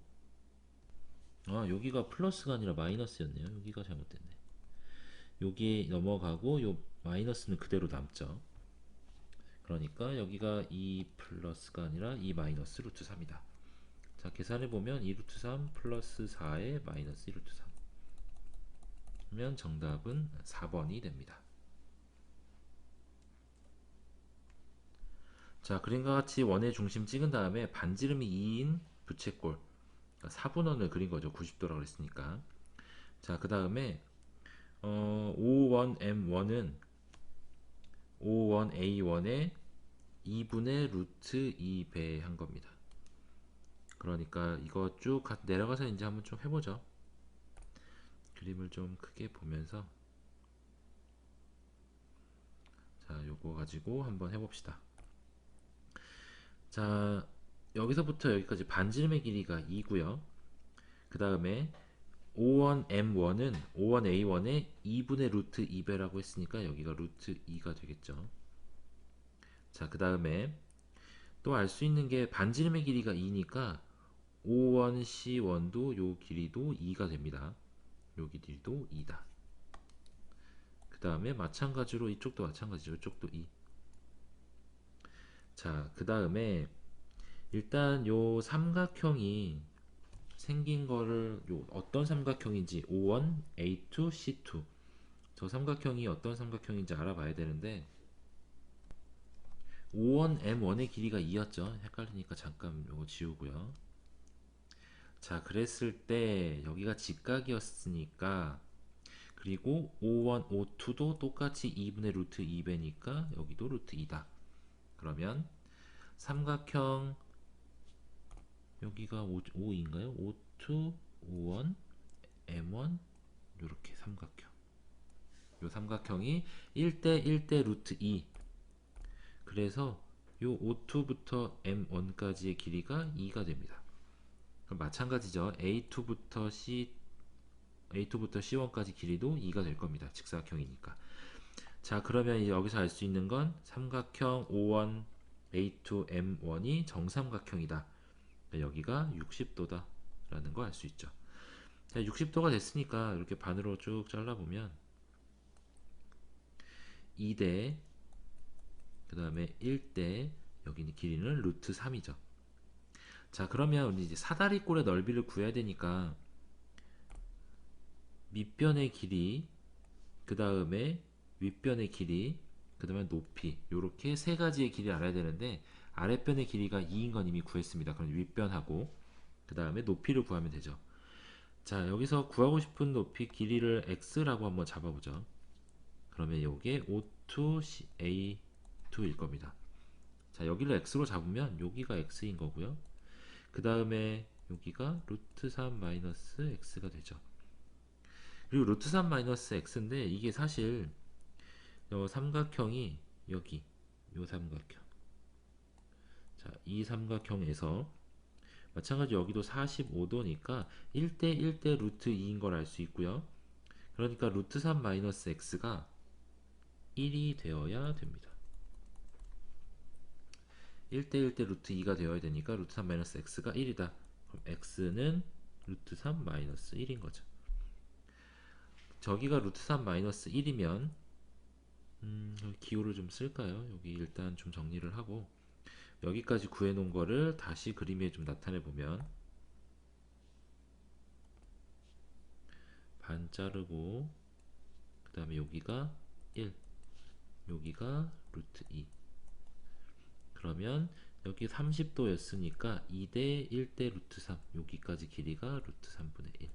여기가 플러스가 아니라 마이너스였네요. 여기가 잘못됐네. 여기 넘어가고 요 마이너스는 그대로 남죠. 그러니까 여기가 2 플러스가 아니라 2 마이너스 루트 3이다. 자, 계산해보면 2 루트 3 플러스 4에 마이너스 2 루트 3 그러면 정답은 4번이 됩니다. 자, 그림과 같이 원의 중심 찍은 다음에 반지름이 2인 부채꼴 그러니까 사분원을 그린 거죠. 90도라고 그랬으니까. 자, 그 다음에 O1M1은 O1A1의 2분의 루트 2배 한 겁니다. 그러니까 이거 쭉 내려가서 이제 한번 좀 해보죠. 그림을 좀 크게 보면서 자, 요거 가지고 한번 해봅시다. 자, 여기서부터 여기까지 반지름의 길이가 2고요. 그 다음에 O1M1은 O1A1의 2분의 루트 2배라고 했으니까 여기가 루트 2가 되겠죠. 자, 그 다음에 또 알 수 있는 게 반지름의 길이가 2니까 O1C1도 요 길이도 2가 됩니다. 요 길이도 2다. 그 다음에 마찬가지로 이쪽도 마찬가지죠. 이쪽도 2. 자, 그 다음에 일단 요 삼각형이 생긴 거를 어떤 삼각형인지 O1, A2, C2 저 삼각형이 어떤 삼각형인지 알아봐야 되는데 O1, M1의 길이가 2였죠. 헷갈리니까 잠깐 요거 지우고요. 자, 그랬을 때 여기가 직각이었으니까, 그리고 O1, O2도 똑같이 2분의 루트 2배니까 여기도 루트 2다. 그러면 삼각형 여기가 5인가요? O2, O1, M1 이렇게 삼각형. 요 삼각형이 1대 1대 루트 2. 그래서 요 O2부터 M1까지의 길이가 2가 됩니다. 그럼 마찬가지죠. A2부터 C1까지 길이도 2가 될 겁니다. 직사각형이니까. 자, 그러면 이제 여기서 알 수 있는 건 삼각형 O1, A2, M1이 정삼각형이다. 여기가 60도다 라는 거 알 수 있죠. 자, 60도가 됐으니까 이렇게 반으로 쭉 잘라보면 2대 그 다음에 1대 여기는 길이는 루트 3이죠. 자, 그러면 우리 이제 사다리꼴의 넓이를 구해야 되니까 밑변의 길이, 그 다음에 윗변의 길이, 그 다음에 높이, 요렇게 세 가지의 길이를 알아야 되는데 아랫변의 길이가 2인 건 이미 구했습니다. 그럼 윗변하고 그 다음에 높이를 구하면 되죠. 자, 여기서 구하고 싶은 높이 길이를 x라고 한번 잡아보죠. 그러면 이게 O2A2일 겁니다. 자, 여기를 x로 잡으면 여기가 x인 거고요. 그 다음에 여기가 루트 3 마이너스 x가 되죠. 그리고 루트 3 마이너스 x인데 이게 사실 삼각형이 여기 요 삼각형, 자, 이 삼각형에서 마찬가지 여기도 45도니까 1대 1대 루트 2인 걸 알 수 있고요. 그러니까 루트 3 마이너스 x가 1이 되어야 됩니다. 1대 1대 루트 2가 되어야 되니까 루트 3 마이너스 x가 1이다. 그럼 x는 루트 3 마이너스 1인 거죠. 저기가 루트 3 마이너스 1이면 기호를 좀 쓸까요? 여기 일단 좀 정리를 하고 여기까지 구해놓은 거를 다시 그림에 좀 나타내 보면 반 자르고 그 다음에 여기가 1, 여기가 루트 2. 그러면 여기 30도였으니까 2대 1대 루트 3, 여기까지 길이가 루트 3분의 1.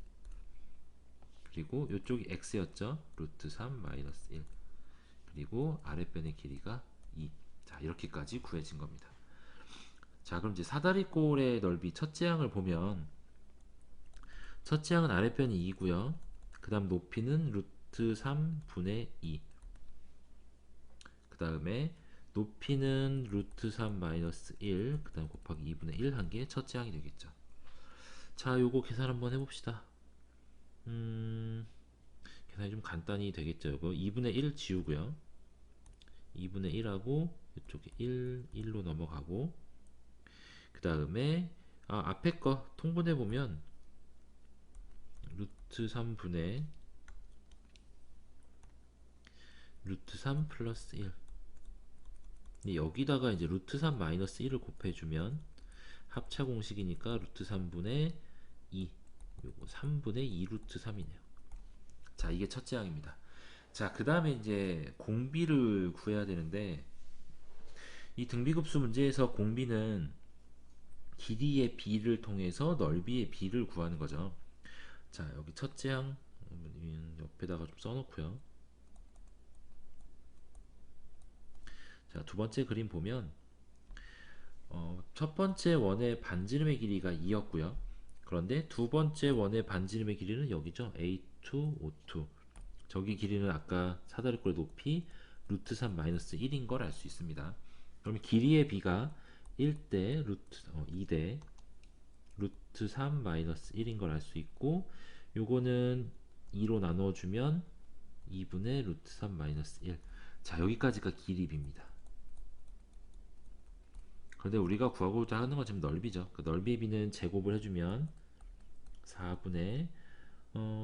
그리고 이쪽이 x였죠. 루트 3 마이너스 1. 그리고 아랫변의 길이가 2. 자, 이렇게까지 구해진 겁니다. 자, 그럼 이제 사다리꼴의 넓이 첫째 항을 보면 첫째 항은 아랫변이 2고요. 그 다음 높이는 루트 3분의 2. 그 다음에 높이는 루트 3 마이너스 1. 그 다음 곱하기 2분의 1 한 게 첫째 항이 되겠죠. 자, 요거 계산 한번 해봅시다. 계산이 좀 간단히 되겠죠. 이거 2분의 1 지우고요. 2분의 1하고 이쪽에 1로 넘어가고 그 다음에 앞에 거 통분해 보면 루트 3분의 루트 3 플러스 1. 근데 여기다가 이제 루트 3 마이너스 1을 곱해주면 합차 공식이니까 루트 3분의 2, 요거 3분의 2 루트 3이네요. 자, 이게 첫째 항입니다. 자, 그 다음에 이제 공비를 구해야 되는데 이 등비급수 문제에서 공비는 길이의 b를 통해서 넓이의 b를 구하는 거죠. 자, 여기 첫째 항 옆에다가 좀 써놓고요. 자, 두 번째 그림 보면 첫 번째 원의 반지름의 길이가 2였고요. 그런데 두 번째 원의 반지름의 길이는 여기죠. A2, O2. 저기 길이는 아까 사다리꼴의 높이 루트 3 마이너스 1인 걸 알 수 있습니다. 그러면 길이의 b가 1대 루트 2대 루트 3 마이너스 1인 걸 알 수 있고 요거는 2로 나눠주면 2분의 루트 3 마이너스 1. 자, 여기까지가 길이 b입니다. 그런데 우리가 구하고자 하는 건 지금 넓이죠. 그 넓이의 b는 제곱을 해주면 4분의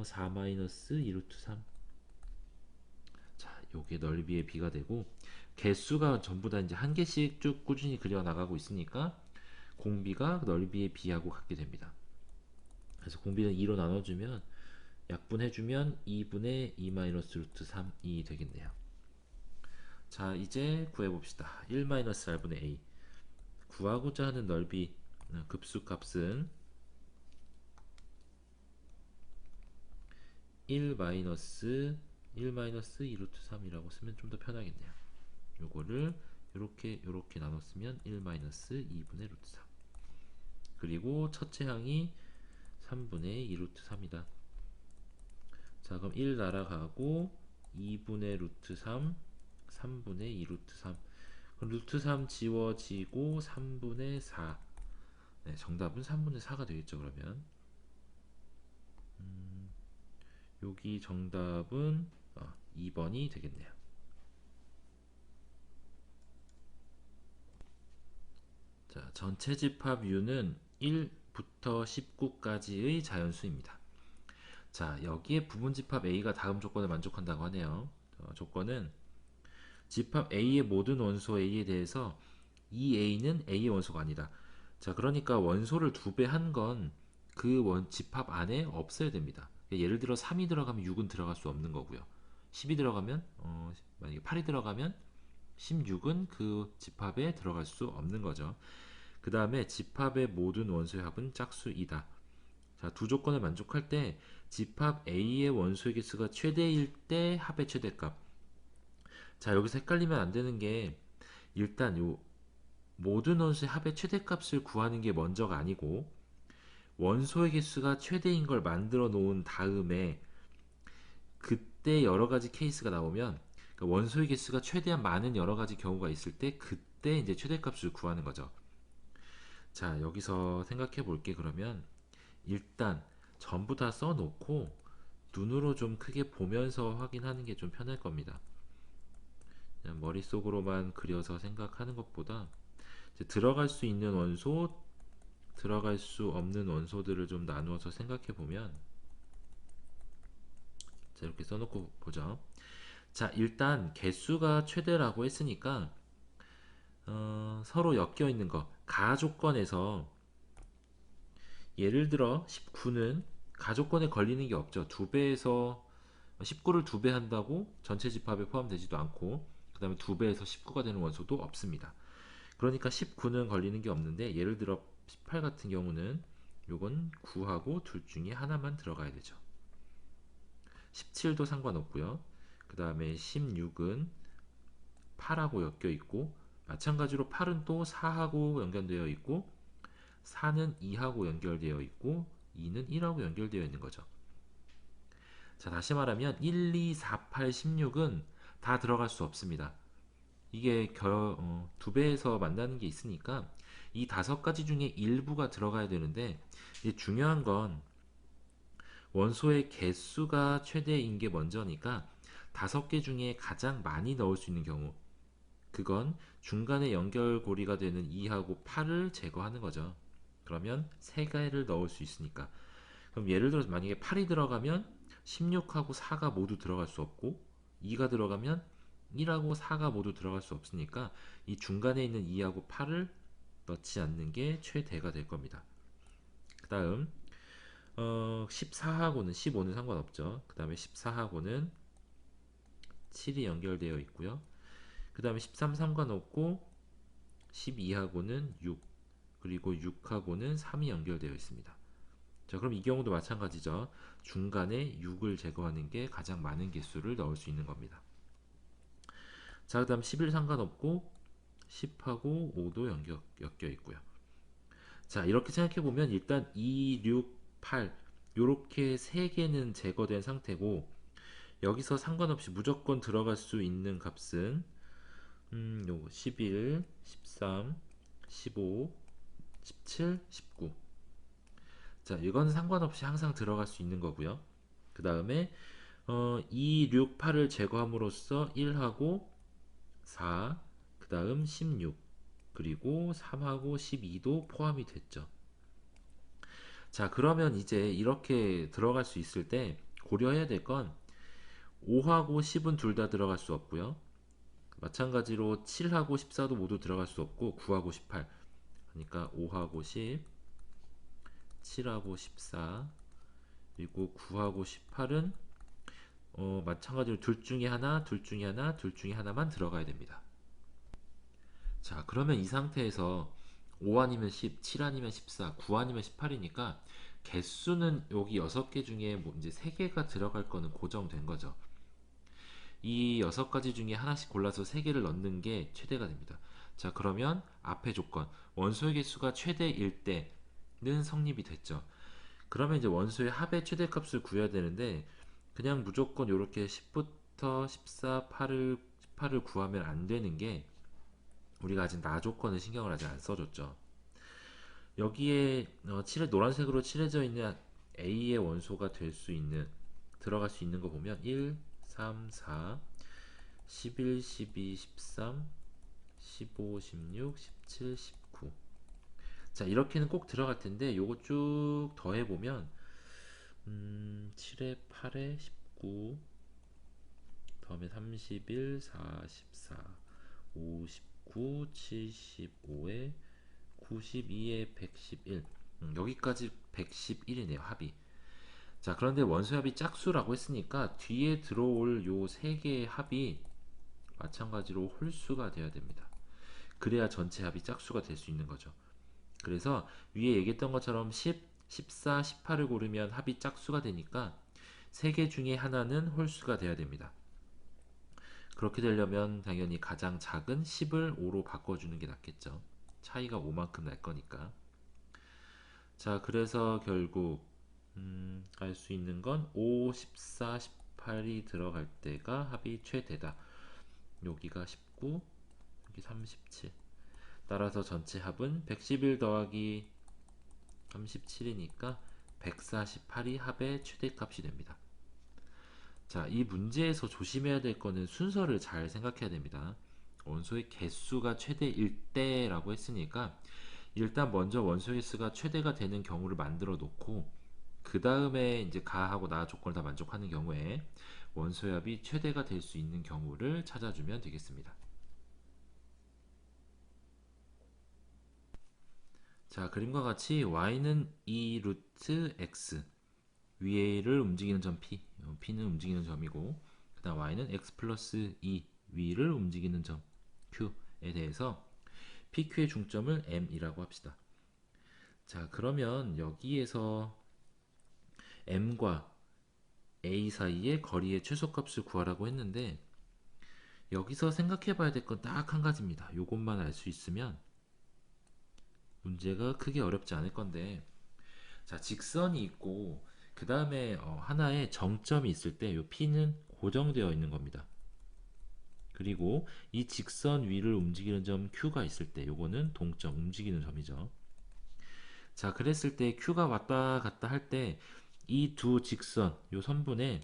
4 마이너스 2 루트 3. 자, 요게 넓이의 b가 되고 개수가 전부 다 이제 한 개씩 쭉 꾸준히 그려 나가고 있으니까 공비가 넓이의 b하고 같게 됩니다. 그래서 공비는 2로 나눠주면 약분해주면 2분의 2 마이너스 루트 3이 되겠네요. 자, 이제 구해봅시다. 1 마이너스 r분의 a. 구하고자 하는 넓이 급수값은 1 마이너스 2 루트 3이라고 쓰면 좀 더 편하겠네요. 요거를 요렇게 나눠 쓰면 1 마이너스 2분의 루트 3. 그리고 첫째 항이 3분의 2 루트 3이다. 자, 그럼 1 날아가고 2분의 루트 3, 3분의 2 루트 3. 그럼 루트 3 지워지고 3분의 4. 네, 정답은 3분의 4가 되겠죠, 그러면. 여기 정답은 2번이 되겠네요. 자, 전체 집합 U는 1부터 19까지의 자연수입니다. 자, 여기에 부분집합 A가 다음 조건을 만족한다고 하네요. 조건은 집합 A의 모든 원소 A에 대해서 이 A는 A의 원소가 아니다. 자, 그러니까 원소를 2배 한 건 그 집합 안에 없어야 됩니다. 예를 들어 3이 들어가면 6은 들어갈 수 없는 거고요. 10이 들어가면 만약에 8이 들어가면 16은 그 집합에 들어갈 수 없는 거죠. 그 다음에 집합의 모든 원소의 합은 짝수이다. 자, 두 조건을 만족할 때 집합 A의 원소의 개수가 최대일 때 합의 최대값. 자, 여기서 헷갈리면 안 되는 게 일단 요 모든 원소의 합의 최대값을 구하는 게 먼저가 아니고 원소의 개수가 최대인 걸 만들어 놓은 다음에 그때 여러 가지 케이스가 나오면 그러니까 원소의 개수가 최대한 많은 여러 가지 경우가 있을 때 그때 이제 최대값을 구하는 거죠. 자, 여기서 생각해 볼게. 그러면 일단 전부 다 써놓고 눈으로 좀 크게 보면서 확인하는 게 좀 편할 겁니다. 그냥 머릿속으로만 그려서 생각하는 것보다 이제 들어갈 수 있는 원소, 들어갈 수 없는 원소들을 좀 나누어서 생각해 보면, 자, 이렇게 써놓고 보죠. 자, 일단 개수가 최대라고 했으니까 서로 엮여 있는 거 가조건에서 예를 들어 19는 가조건에 걸리는 게 없죠. 2배에서 19를 2배 한다고 전체 집합에 포함되지도 않고 그 다음에 2배에서 19가 되는 원소도 없습니다. 그러니까 19는 걸리는 게 없는데 예를 들어 18 같은 경우는 요건 9하고 둘 중에 하나만 들어가야 되죠. 17도 상관없고요. 그 다음에 16은 8하고 엮여 있고 마찬가지로 8은 또 4하고 연결되어 있고 4는 2하고 연결되어 있고 2는 1하고 연결되어 있는 거죠. 자, 다시 말하면 1, 2, 4, 8, 16은 다 들어갈 수 없습니다. 이게 2배에서 만나는 게 있으니까 이 5가지 중에 일부가 들어가야 되는데 중요한 건 원소의 개수가 최대인 게 먼저니까 5개 중에 가장 많이 넣을 수 있는 경우 그건 중간에 연결고리가 되는 2하고 8을 제거하는 거죠. 그러면 3개를 넣을 수 있으니까 그럼 예를 들어서 만약에 8이 들어가면 16하고 4가 모두 들어갈 수 없고 2가 들어가면 1하고 4가 모두 들어갈 수 없으니까 이 중간에 있는 2하고 8을 넣지 않는 게 최대가 될 겁니다. 그 다음 14하고는 15는 상관없죠. 그 다음에 14하고는 7이 연결되어 있고요. 그 다음에 13 상관없고 12하고는 6 그리고 6하고는 3이 연결되어 있습니다. 자, 그럼 이 경우도 마찬가지죠. 중간에 6을 제거하는 게 가장 많은 개수를 넣을 수 있는 겁니다. 자, 그 다음 11 상관없고 10하고 5도 엮여 있고요. 자, 이렇게 생각해 보면 일단 2, 6, 8 요렇게 3개는 제거된 상태고 여기서 상관없이 무조건 들어갈 수 있는 값은 요거 11, 13, 15, 17, 19. 자, 이건 상관없이 항상 들어갈 수 있는 거고요. 그 다음에 2, 6, 8을 제거함으로써 1하고 4, 그 다음 16, 그리고 3하고 12도 포함이 됐죠. 자, 그러면 이제 이렇게 들어갈 수 있을 때 고려해야 될 건 5하고 10은 둘 다 들어갈 수 없고요. 마찬가지로 7하고 14도 모두 들어갈 수 없고 9하고 18. 그러니까 5하고 10, 7하고 14, 그리고 9하고 18은 마찬가지로 둘 중에 하나, 둘 중에 하나, 둘 중에 하나만 들어가야 됩니다. 자, 그러면 이 상태에서 5 아니면 10, 7 아니면 14, 9 아니면 18이니까 개수는 여기 6개 중에 뭐 이제 3개가 들어갈 거는 고정된 거죠. 이 6가지 중에 하나씩 골라서 3개를 넣는 게 최대가 됩니다. 자, 그러면 앞에 조건 원소의 개수가 최대일 때는 성립이 됐죠. 그러면 이제 원소의 합의 최대값을 구해야 되는데 그냥 무조건 이렇게 10부터 14, 18을 구하면 안 되는 게 우리가 아직 나 조건을 신경을 아직 안 써줬죠. 여기에 노란색으로 칠해져 있는 A의 원소가 될 수 있는 들어갈 수 있는 거 보면 1, 3, 4, 11, 12, 13, 15, 16, 17, 19. 자, 이렇게는 꼭 들어갈 텐데 요거 쭉 더해 보면 7에 8에 19 다음에 31, 44, 59, 75에 92에 111. 여기까지 111이네요, 합이. 자, 그런데 원소의 합이 짝수라고 했으니까 뒤에 들어올 요 세 개의 합이 마찬가지로 홀수가 돼야 됩니다. 그래야 전체 합이 짝수가 될 수 있는 거죠. 그래서 위에 얘기했던 것처럼 10, 14, 18을 고르면 합이 짝수가 되니까 3개 중에 하나는 홀수가 돼야 됩니다. 그렇게 되려면 당연히 가장 작은 10을 5로 바꿔주는 게 낫겠죠. 차이가 5만큼 날 거니까. 자, 그래서 결국 알 수 있는 건 5, 14, 18이 들어갈 때가 합이 최대다. 여기가 19, 여기 37. 따라서 전체 합은 111 더하기 37이니까 148이 합의 최대값이 됩니다. 자, 이 문제에서 조심해야 될 거는 순서를 잘 생각해야 됩니다. 원소의 개수가 최대일 때라고 했으니까 일단 먼저 원소의 개수가 최대가 되는 경우를 만들어 놓고 그 다음에 이제 가하고 나 조건을 다 만족하는 경우에 원소의 합이 최대가 될 수 있는 경우를 찾아주면 되겠습니다. 자, 그림과 같이 y는 2 루트 x 위를 움직이는 점 p, p는 움직이는 점이고 그 다음 y는 x 플러스 2 위를 움직이는 점 q에 대해서 pq의 중점을 m이라고 합시다. 자, 그러면 여기에서 m과 a 사이의 거리의 최소값을 구하라고 했는데 여기서 생각해 봐야 될 건 딱 한 가지입니다. 요것만 알 수 있으면 문제가 크게 어렵지 않을 건데 자, 직선이 있고 그 다음에 하나의 정점이 있을 때 요 P는 고정되어 있는 겁니다. 그리고 이 직선 위를 움직이는 점 Q가 있을 때 요거는 동점, 움직이는 점이죠. 자, 그랬을 때 Q가 왔다 갔다 할 때 이 두 직선, 요 선분의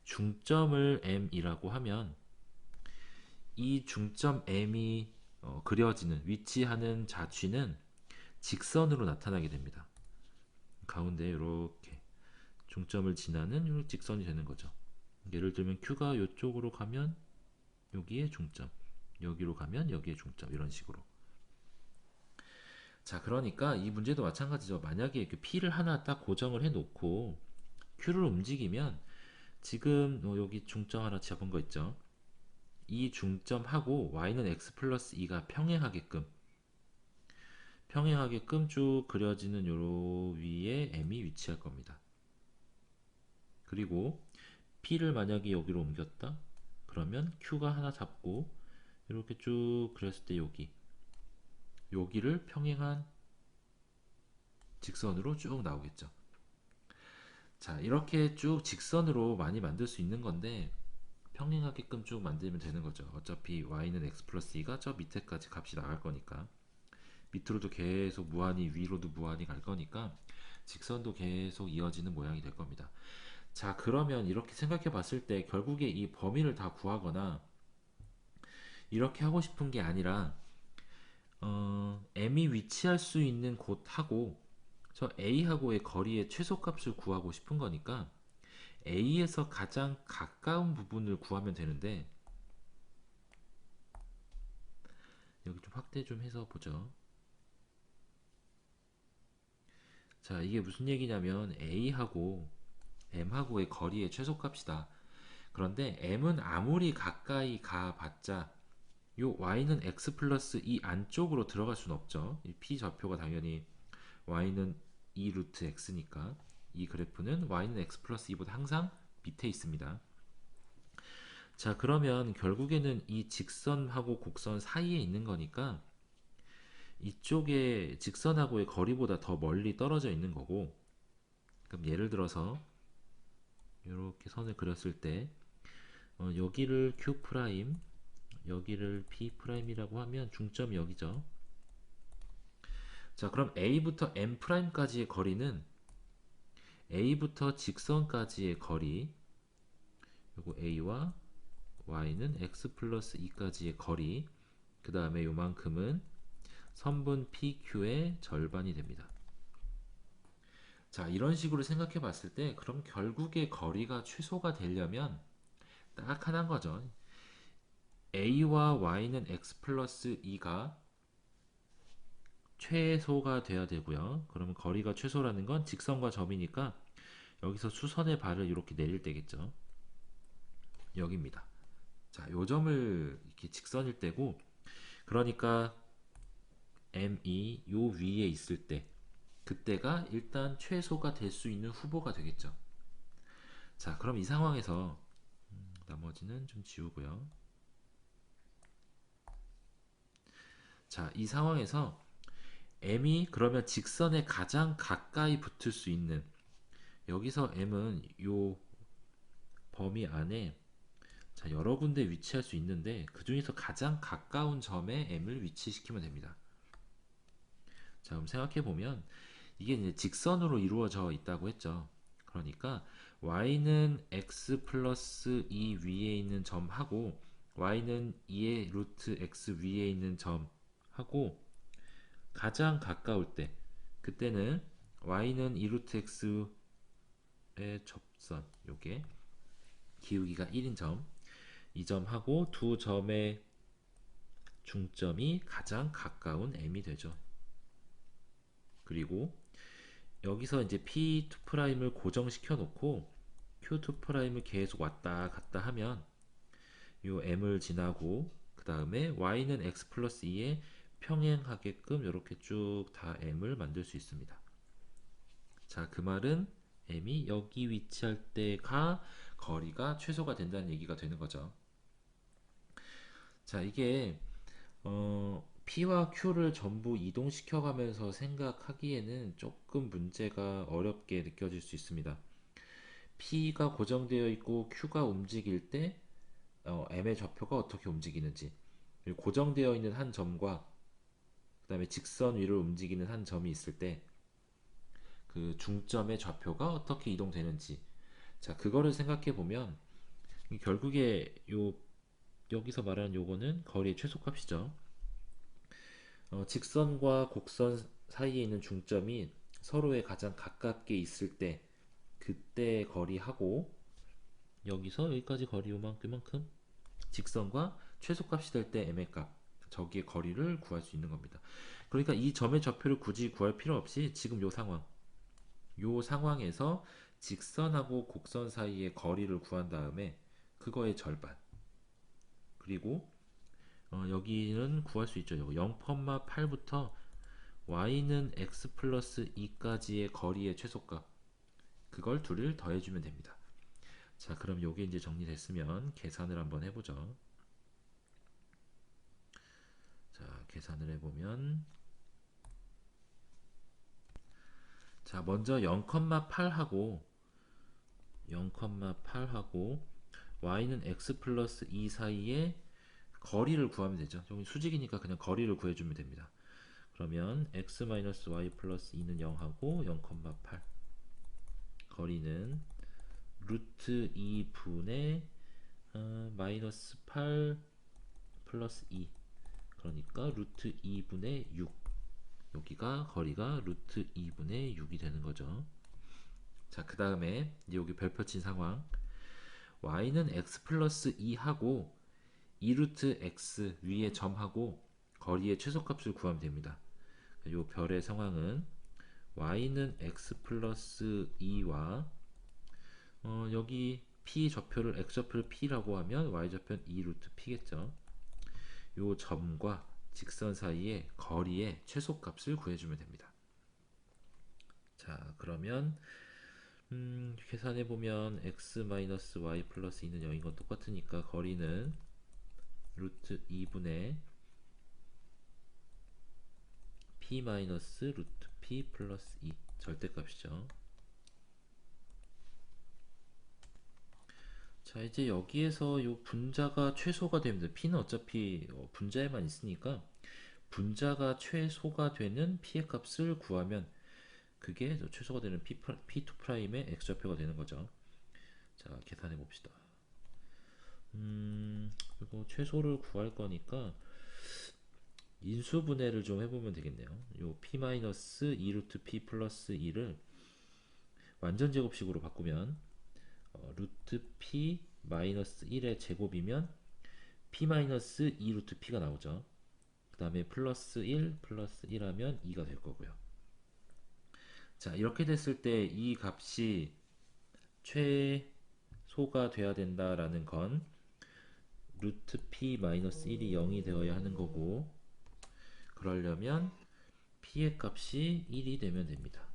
중점을 M이라고 하면 이 중점 M이 그려지는 위치하는 자취는 직선으로 나타나게 됩니다. 가운데 이렇게 중점을 지나는 요 직선이 되는 거죠. 예를 들면 Q가 이쪽으로 가면 여기에 중점, 여기로 가면 여기에 중점, 이런 식으로. 자, 그러니까 이 문제도 마찬가지죠. 만약에 이렇게 P를 하나 딱 고정을 해 놓고 Q를 움직이면 지금 여기 중점 하나 잡은 거 있죠. 이 중점하고 y는 x 플러스 2가 평행하게끔 쭉 그려지는 요 위에 m이 위치할 겁니다. 그리고 P를 만약에 여기로 옮겼다? 그러면 Q가 하나 잡고 이렇게 쭉 그렸을 때 여기를 평행한 직선으로 쭉 나오겠죠. 자, 이렇게 쭉 직선으로 많이 만들 수 있는 건데 평행하게끔 쭉 만들면 되는 거죠. 어차피 y는 x 플러스 2가 저 밑에까지 값이 나갈 거니까 밑으로도 계속 무한히 위로도 무한히 갈 거니까 직선도 계속 이어지는 모양이 될 겁니다. 자, 그러면 이렇게 생각해 봤을 때 결국에 이 범위를 다 구하거나 이렇게 하고 싶은 게 아니라 m이 위치할 수 있는 곳하고 저 a하고의 거리의 최소값을 구하고 싶은 거니까 a에서 가장 가까운 부분을 구하면 되는데 여기 좀 확대 좀 해서 보죠. 자, 이게 무슨 얘기냐면 a하고 m하고의 거리의 최소값이다. 그런데 m은 아무리 가까이 가봤자 요 y는 x 플러스 2 안쪽으로 들어갈 수는 없죠. 이 p 좌표가 당연히 y는 2 루트 x니까 이 그래프는 y는 x 플러스 2보다 항상 밑에 있습니다. 자, 그러면 결국에는 이 직선하고 곡선 사이에 있는 거니까 이쪽에 직선하고의 거리보다 더 멀리 떨어져 있는 거고, 그럼 예를 들어서 이렇게 선을 그렸을 때 여기를 Q 프라임, 여기를 P 프라임이라고 하면 중점이 여기죠. 자, 그럼 A부터 M 프라임까지의 거리는 A부터 직선까지의 거리, 그리고 A와 Y는 X 플러스 2까지의 거리, 그 다음에 요만큼은 선분 PQ의 절반이 됩니다. 자, 이런 식으로 생각해 봤을 때 그럼 결국에 거리가 최소가 되려면 딱 하나인 거죠. A와 Y는 X 플러스 2가 최소가 돼야 되고요. 그러면 거리가 최소라는 건 직선과 점이니까 여기서 수선의 발을 이렇게 내릴 때겠죠. 여기입니다. 자, 요 점을 이렇게 직선일 때고, 그러니까 M이 요 위에 있을 때 그때가 일단 최소가 될 수 있는 후보가 되겠죠. 자, 그럼 이 상황에서 나머지는 좀 지우고요. 자, 이 상황에서 M이 그러면 직선에 가장 가까이 붙을 수 있는, 여기서 M은 요 범위 안에 자, 여러 군데 위치할 수 있는데 그 중에서 가장 가까운 점에 M을 위치시키면 됩니다. 자, 그럼 생각해 보면 이게 이제 직선으로 이루어져 있다고 했죠. 그러니까 y는 x 플러스 2 위에 있는 점하고 y는 2의 루트 x 위에 있는 점하고 가장 가까울 때, 그때는 y는 2 루트 x의 접선, 요게 기울기가 1인 점, 이 점하고 두 점의 중점이 가장 가까운 m이 되죠. 그리고 여기서 이제 P2'을 고정시켜 놓고 Q2'을 계속 왔다 갔다 하면 요 M을 지나고 그 다음에 Y는 X 플러스 2에 평행하게끔 이렇게 쭉 다 M을 만들 수 있습니다. 자, 그 말은 M이 여기 위치할 때가 거리가 최소가 된다는 얘기가 되는 거죠. 자, 이게 P와 Q를 전부 이동시켜 가면서 생각하기에는 조금 문제가 어렵게 느껴질 수 있습니다. P가 고정되어 있고 Q가 움직일 때 M의 좌표가 어떻게 움직이는지, 그리고 고정되어 있는 한 점과 그 다음에 직선 위를 움직이는 한 점이 있을 때 그 중점의 좌표가 어떻게 이동되는지, 자, 그거를 생각해 보면 결국에 여기서 말하는 요거는 거리의 최소값이죠. 직선과 곡선 사이에 있는 중점이 서로에 가장 가깝게 있을 때 그때 거리하고, 여기서 여기까지 거리 요만큼 직선과 최소값이 될 때 m의 값, 저기의 거리를 구할 수 있는 겁니다. 그러니까 이 점의 좌표를 굳이 구할 필요 없이 지금 요 상황에서 직선하고 곡선 사이의 거리를 구한 다음에 그거의 절반, 그리고 여기는 구할 수 있죠. 0,8부터 y는 x 플러스 2까지의 거리의 최소값, 그걸 둘을 더해주면 됩니다. 자, 그럼 요게 이제 정리됐으면 계산을 한번 해보죠. 자, 계산을 해보면, 자, 먼저 0,8하고 y는 x 플러스 2 사이에 거리를 구하면 되죠. 여기 수직이니까 그냥 거리를 구해주면 됩니다. 그러면 x 마이너스 y 플러스 2는 0하고 0,8, 거리는 루트 2분의 마이너스 8 플러스 2, 그러니까 루트 2분의 6, 여기가 거리가 루트 2분의 6이 되는 거죠. 자, 그 다음에 여기 별표 친 상황, y는 x 플러스 2하고 2루트 x 위에 점하고 거리의 최소값을 구하면 됩니다. 이 별의 상황은 y는 x 플러스 2와 여기 p 좌표를 x 좌표를 p라고 하면 y 좌표는 2루트 p겠죠. 요 점과 직선 사이의 거리의 최소값을 구해주면 됩니다. 자, 그러면 계산해 보면 x-y 플러스 2는 0인 건 똑같으니까 거리는 루트 2분의 p 마이너스 루트 p 플러스 2 절대값이죠. 자, 이제 여기에서 요 분자가 최소가 됩니다. p는 어차피 분자에만 있으니까 분자가 최소가 되는 p의 값을 구하면 그게 최소가 되는 p2'의 x좌표가 되는 거죠. 자, 계산해 봅시다. 그리고 최소를 구할 거니까 인수분해를 좀 해보면 되겠네요. 요 p-2 루트 p 플러스 2를 완전 제곱식으로 바꾸면 루트 p 마이너스 1의 제곱이면 p-2 루트 p가 나오죠. 그 다음에 플러스 1 플러스 1 하면 2가 될 거고요. 자, 이렇게 됐을 때 이 값이 최소가 돼야 된다라는 건 루트 p 마이너스 1이 0이 되어야 하는 거고, 그러려면 p의 값이 1이 되면 됩니다.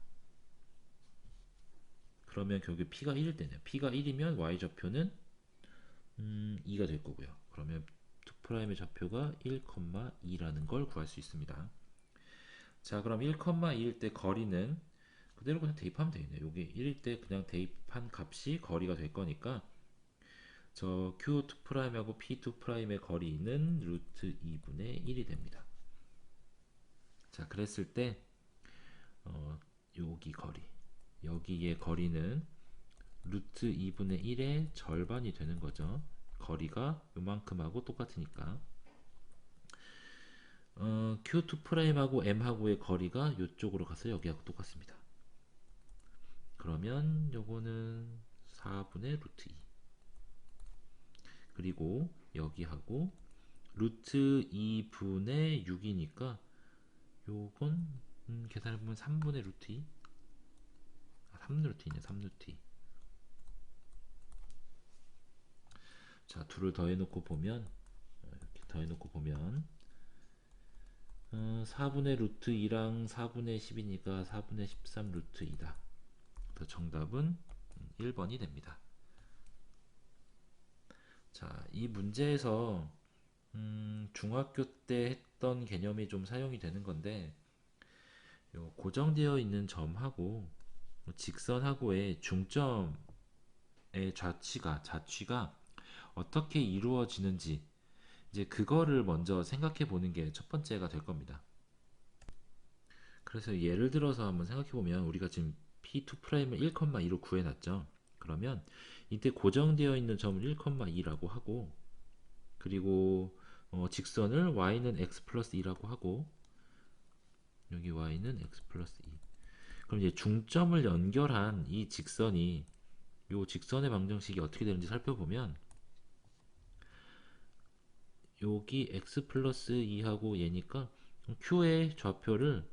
그러면 결국 p가 1일 때네요. p가 1이면 y좌표는 2가 될 거고요. 그러면 2'의 좌표가 1,2라는 걸 구할 수 있습니다. 자, 그럼 1,2일 때 거리는 그대로 그냥 대입하면 되겠네요. 여기 1일 때 그냥 대입한 값이 거리가 될 거니까 저 Q2'하고 P2'의 거리는 루트 2분의 1이 됩니다. 자, 그랬을 때 여기 거리, 여기의 거리는 루트 2분의 1의 절반이 되는 거죠. 거리가 요만큼하고 똑같으니까 Q2'하고 M하고의 거리가 이쪽으로 가서 여기하고 똑같습니다. 그러면 요거는 4분의 루트 2, 그리고 여기하고 루트 2분의 6이니까 요건 계산해보면 3분의 루트 2, 3 루트 2네. 3 루트 2. 자, 둘을 더해놓고 보면 이렇게 더해놓고 보면 4분의 루트 2랑 4분의 10이니까 4분의 13 루트 2다. 정답은 1번이 됩니다. 자, 이 문제에서 중학교 때 했던 개념이 좀 사용이 되는 건데, 요 고정되어 있는 점하고 직선하고의 중점의 자취가 어떻게 이루어지는지, 이제 그거를 먼저 생각해 보는 게 첫 번째가 될 겁니다. 그래서 예를 들어서 한번 생각해 보면 우리가 지금 P2'을 1,2로 구해놨죠. 그러면 이때 고정되어 있는 점을 1,2라고 하고, 그리고 직선을 y는 x 플러스 2라고 하고, 여기 y는 x 플러스 2. 그럼 이제 중점을 연결한 이 직선이, 요 직선의 방정식이 어떻게 되는지 살펴보면 여기 x 플러스 2하고 얘니까 q의 좌표를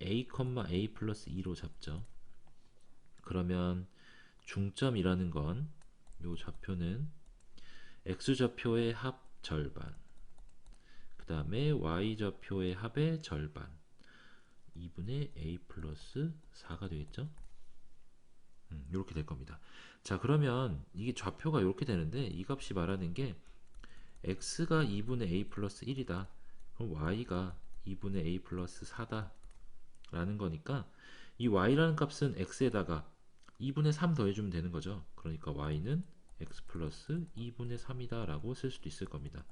a, a 플러스 2로 잡죠. 그러면 중점이라는 건 요 좌표는 x좌표의 합 절반, 그 다음에 y좌표의 합의 절반, 2분의 a 플러스 4가 되겠죠. 이렇게 될 겁니다. 자, 그러면 이게 좌표가 이렇게 되는데 이 값이 말하는 게 x가 2분의 a 플러스 1이다. 그럼 y가 2분의 a 플러스 4다 라는 거니까 이 y라는 값은 x에다가 2분의 3 더해주면 되는 거죠. 그러니까 y는 x 플러스 2분의 3이다 라고 쓸 수도 있을 겁니다.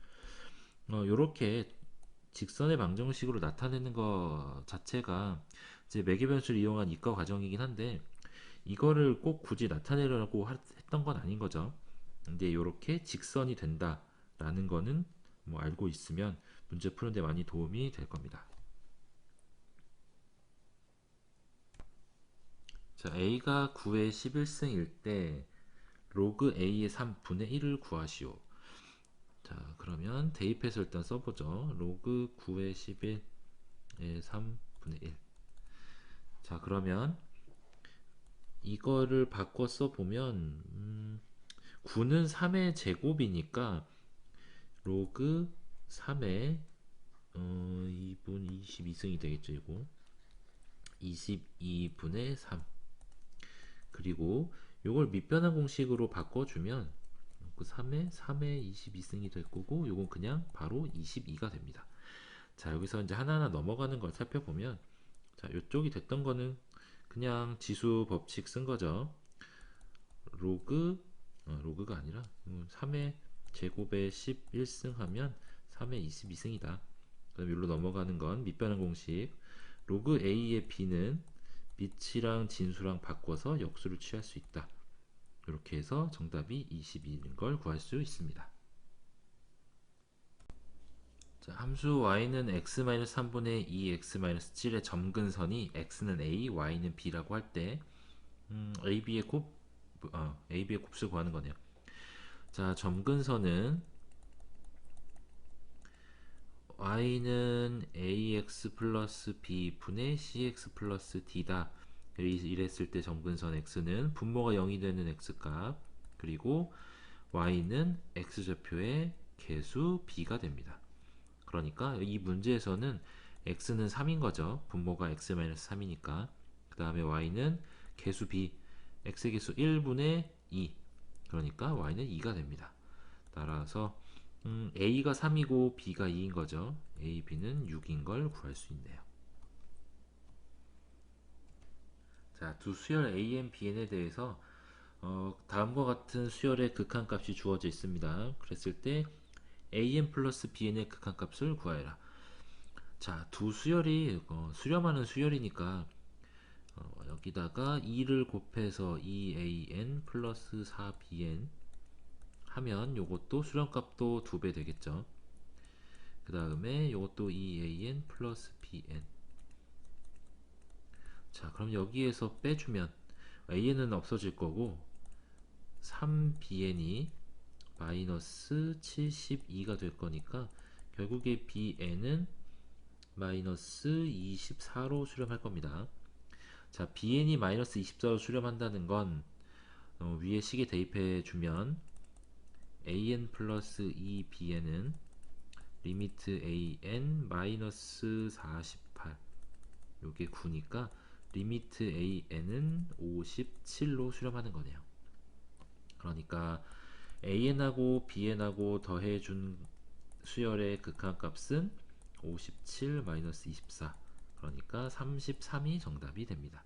요렇게 직선의 방정식으로 나타내는 것 자체가 이제 매개변수를 이용한 이과 과정이긴 한데, 이거를 꼭 굳이 나타내려고 했던 건 아닌 거죠. 근데 이렇게 직선이 된다 라는 거는 뭐 알고 있으면 문제 푸는데 많이 도움이 될 겁니다. 자, a가 9의 11승일 때 로그 a의 3분의 1을 구하시오. 자, 그러면 대입해서 일단 써보죠. 로그 9의 11의 3분의 1. 자, 그러면 이거를 바꿔 써보면 9는 3의 제곱이니까 로그 3의 2분 22승이 되겠죠. 이거 22분의 3. 그리고 요걸 밑변환 공식으로 바꿔주면 그 3의 22승이 될 거고, 요건 그냥 바로 22가 됩니다. 자, 여기서 이제 하나하나 넘어가는 걸 살펴보면, 자, 요쪽이 됐던 거는 그냥 지수 법칙 쓴 거죠. 로그가 아니라 3의 제곱에 11승 하면 3의 22승이다. 그럼 여기로 넘어가는 건 밑변환 공식. 로그 A의 B는 밑이랑 진수랑 바꿔서 역수를 취할 수 있다. 이렇게 해서 정답이 22인 걸 구할 수 있습니다. 자, 함수 y는 x-3분의 2x-7의 점근선이 x는 a, y는 b라고 할 때 AB의 곱수를 구하는 거네요. 자, 점근선은 y는 ax 플러스 b 분의 cx 플러스 d다. 이랬을 때 점근선 x는 분모가 0이 되는 x값, 그리고 y는 x좌표의 개수 b가 됩니다. 그러니까 이 문제에서는 x는 3인 거죠. 분모가 x-3이니까. 그 다음에 y는 개수 b, x의 개수 1분의 2. 그러니까 y는 2가 됩니다. 따라서 a가 3이고 b가 2인 거죠. a, b는 6인 걸 구할 수 있네요. 자, 두 수열 a, n, b, n에 대해서 다음과 같은 수열의 극한값이 주어져 있습니다. 그랬을 때 an 플러스 bn의 극한값을 구하여라. 자, 두 수열이 수렴하는 수열이니까 여기다가 2를 곱해서 2an 플러스 4bn 하면 요것도 수렴값도 2배 되겠죠. 그 다음에 요것도 2an 플러스 bn. 자, 그럼 여기에서 빼주면 an은 없어질 거고 3bn이 마이너스 72가 될 거니까 결국에 bn은 마이너스 24로 수렴할 겁니다. 자, bn이 마이너스 24로 수렴한다는 건 위에 식에 대입해 주면 an 플러스 2bn은 리미트 an 마이너스 48, 요게 9니까 리미트 an은 57로 수렴하는 거네요. 그러니까 an하고 bn하고 더해준 수열의 극한값은 57 마이너스 24, 그러니까 33이 정답이 됩니다.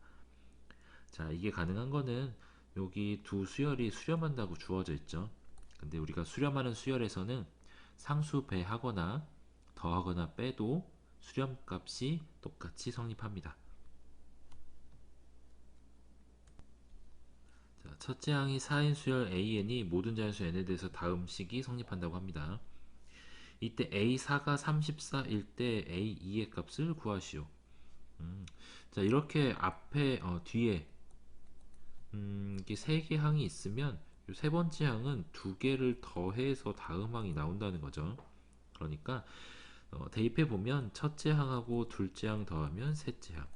자, 이게 가능한 거는 여기 두 수열이 수렴한다고 주어져 있죠. 근데 우리가 수렴하는 수열에서는 상수 배하거나 더하거나 빼도 수렴값이 똑같이 성립합니다. 자, 첫째 항이 4인 수열 an이 모든 자연수 n에 대해서 다음 식이 성립한다고 합니다. 이때 a4가 34일 때 a2의 값을 구하시오. 자, 이렇게 앞에 뒤에 이게 세 개 항이 있으면 세 번째 항은 두 개를 더해서 다음 항이 나온다는 거죠. 그러니까 대입해 보면 첫째 항하고 둘째 항 더하면 셋째 항,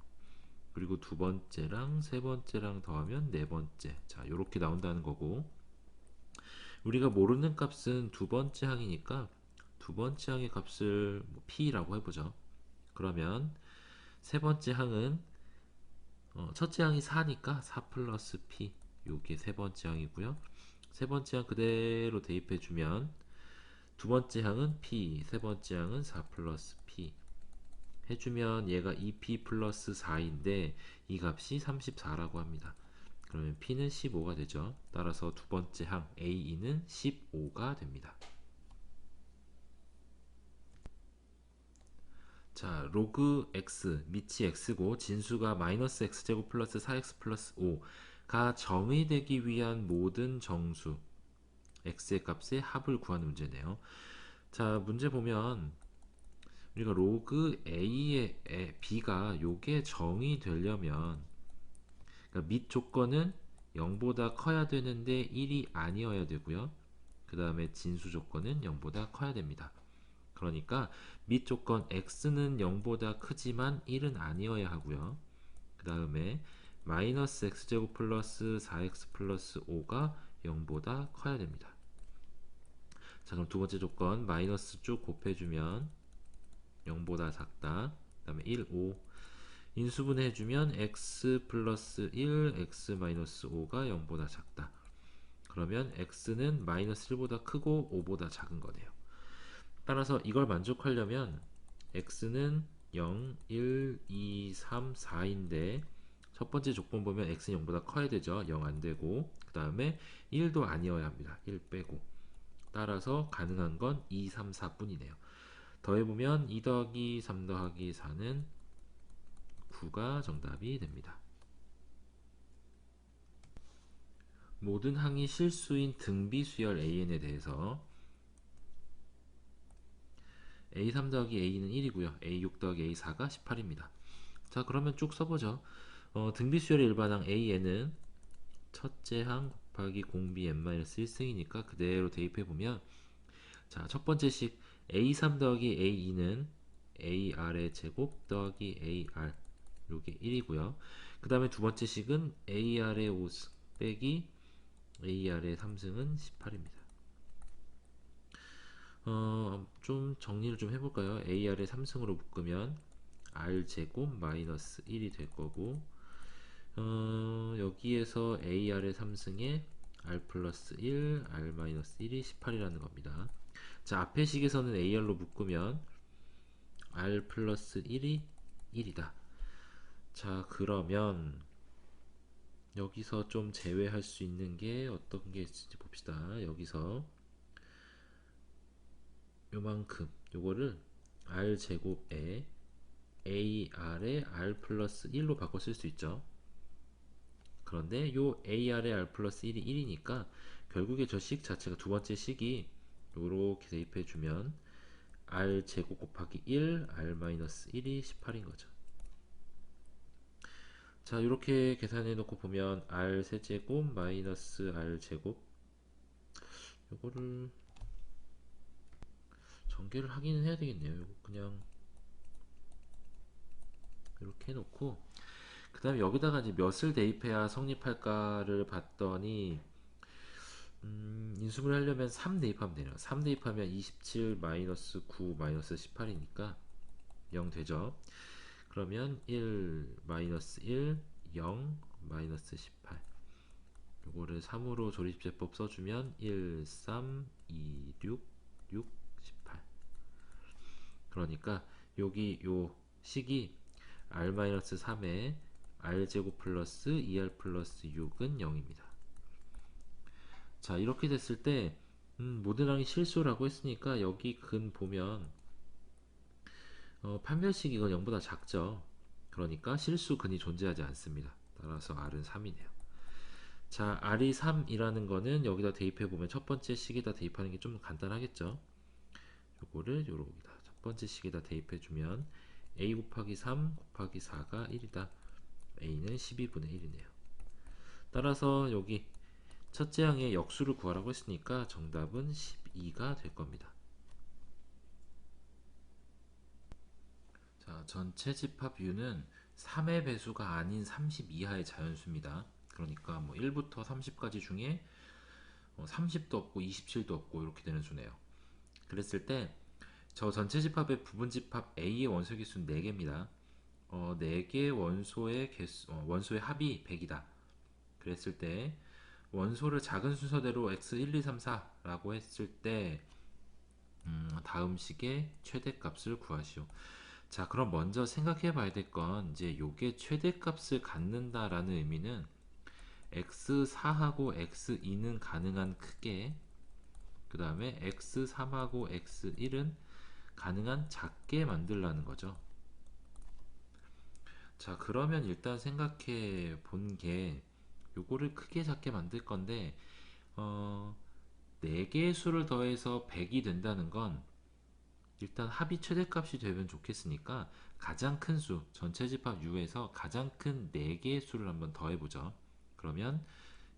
그리고 두 번째랑 세 번째랑 더하면 네 번째. 자, 요렇게 나온다는 거고, 우리가 모르는 값은 두 번째 항이니까 두 번째 항의 값을 p라고 해보죠. 그러면 세 번째 항은 첫째 항이 4니까 4 플러스 p, 요게 세 번째 항이고요. 세 번째 항 그대로 대입해주면 두 번째 항은 p, 세 번째 항은 4 플러스 p 해주면 얘가 2p 플러스 4인데 이 값이 34라고 합니다. 그러면 p는 15가 되죠. 따라서 두 번째 항 a2는 15가 됩니다. 자, 로그 x, 밑이 x고 진수가 마이너스 x제곱 플러스 4x 플러스 5가 정의되기 위한 모든 정수 x의 값의 합을 구하는 문제네요. 자, 문제 보면 우리가 로그 a의 b가 요게 정의되려면, 그러니까 밑 조건은 0보다 커야 되는데 1이 아니어야 되고요. 그 다음에 진수 조건은 0보다 커야 됩니다. 그러니까 밑 조건 x는 0보다 크지만 1은 아니어야 하고요. 그 다음에 마이너스 x제곱 플러스 4x 플러스 5가 0보다 커야 됩니다. 자, 그럼 두 번째 조건 마이너스 쭉 곱해주면 0보다 작다. 그 다음에 1, 5. 인수분해 해주면 x 플러스 1, x 마이너스 5가 0보다 작다. 그러면 x는 마이너스 1보다 크고 5보다 작은 거네요. 따라서 이걸 만족하려면 x는 0, 1, 2, 3, 4인데 첫 번째 조건 보면 x는 0보다 커야 되죠. 0 안 되고, 그 다음에 1도 아니어야 합니다. 1 빼고. 따라서 가능한 건 2, 3, 4뿐이네요. 더해보면 2 더하기 3 더하기 4는 9가 정답이 됩니다. 모든 항이 실수인 등비수열 AN에 대해서 A3 더하기 A는 1이고요. A6 더하기 A4가 18입니다. 자, 그러면 쭉 써보죠. 등비수열의 일반항 AN은 첫째 항 곱하기 공비 n-1승이니까 그대로 대입해보면, 자, 첫 번째 식 A3 더하기 A2는 AR의 제곱 더하기 AR, 요게 1이고요. 그 다음에 두 번째 식은 AR의 5승 빼기 AR의 3승은 18입니다. 좀 정리를 좀 해볼까요? AR의 3승으로 묶으면 R제곱 마이너스 1이 될 거고, 여기에서 AR의 3승에 R 플러스 1, R 마이너스 1이 18이라는 겁니다. 자, 앞의 식에서는 AR로 묶으면 R 플러스 1이 1이다. 자, 그러면 여기서 좀 제외할 수 있는 게 어떤 게 있을지 봅시다. 여기서 요만큼, 요거를 R 제곱에 AR의 R 플러스 1로 바꿔 쓸 수 있죠. 그런데 요 AR의 R 플러스 1이 1이니까 결국에 저 식 자체가, 두 번째 식이 요렇게 대입해주면 R 제곱 곱하기 1, R 마이너스 1이 18인 거죠. 자, 이렇게 계산해 놓고 보면 R 세제곱 마이너스 R 제곱, 요거를 전개를 하기는 해야 되겠네요. 요거 그냥 이렇게 해놓고, 그 다음에 여기다가 이제 몇을 대입해야 성립할까를 봤더니, 인수분해 하려면 3 대입하면 되네요. 3 대입하면 27 마이너스 9 마이너스 18이니까 0 되죠. 그러면 1 마이너스 1, 0 마이너스 18, 요거를 3으로 조립제법 써주면 1, 3, 2, 6, 6, 18. 그러니까 여기 요 식이 R-3에 R제곱 플러스 2R 플러스 6은 0입니다. 자, 이렇게 됐을 때 모든 항이 실수라고 했으니까 여기 근 보면 판별식 이건 0보다 작죠. 그러니까 실수 근이 존재하지 않습니다. 따라서 R은 3이네요. 자, R이 3이라는 거는 여기다 대입해보면 첫 번째 식에다 대입하는 게 좀 간단하겠죠. 요거를 요러기다. 첫 번째 식에다 대입해주면 A 곱하기 3 곱하기 4가 1이다. A는 12분의 1이네요. 따라서 여기 첫째 항의 역수를 구하라고 했으니까 정답은 12가 될 겁니다. 자, 전체 집합 U는 3의 배수가 아닌 30 이하의 자연수입니다. 그러니까 뭐 1부터 30까지 중에 30도 없고 27도 없고 이렇게 되는 수네요. 그랬을 때 저 전체 집합의 부분 집합 A의 원소 개수는 4개입니다. 4개 원소의 개수, 원소의 합이 100이다. 그랬을 때 원소를 작은 순서대로 x 1, 2, 3, 4라고 했을 때 다음 식의 최대값을 구하시오. 자, 그럼 먼저 생각해 봐야 될 건, 이제 요게 최대값을 갖는다라는 의미는 x4하고 x2는 가능한 크게, 그 다음에 x3하고 x1은 가능한 작게 만들라는 거죠. 자, 그러면 일단 생각해 본 게 요거를 크게 작게 만들 건데, 4개의 수를 더해서 100이 된다는 건 일단 합이 최대값이 되면 좋겠으니까 가장 큰 수, 전체 집합 U에서 가장 큰 4개의 수를 한번 더해보죠. 그러면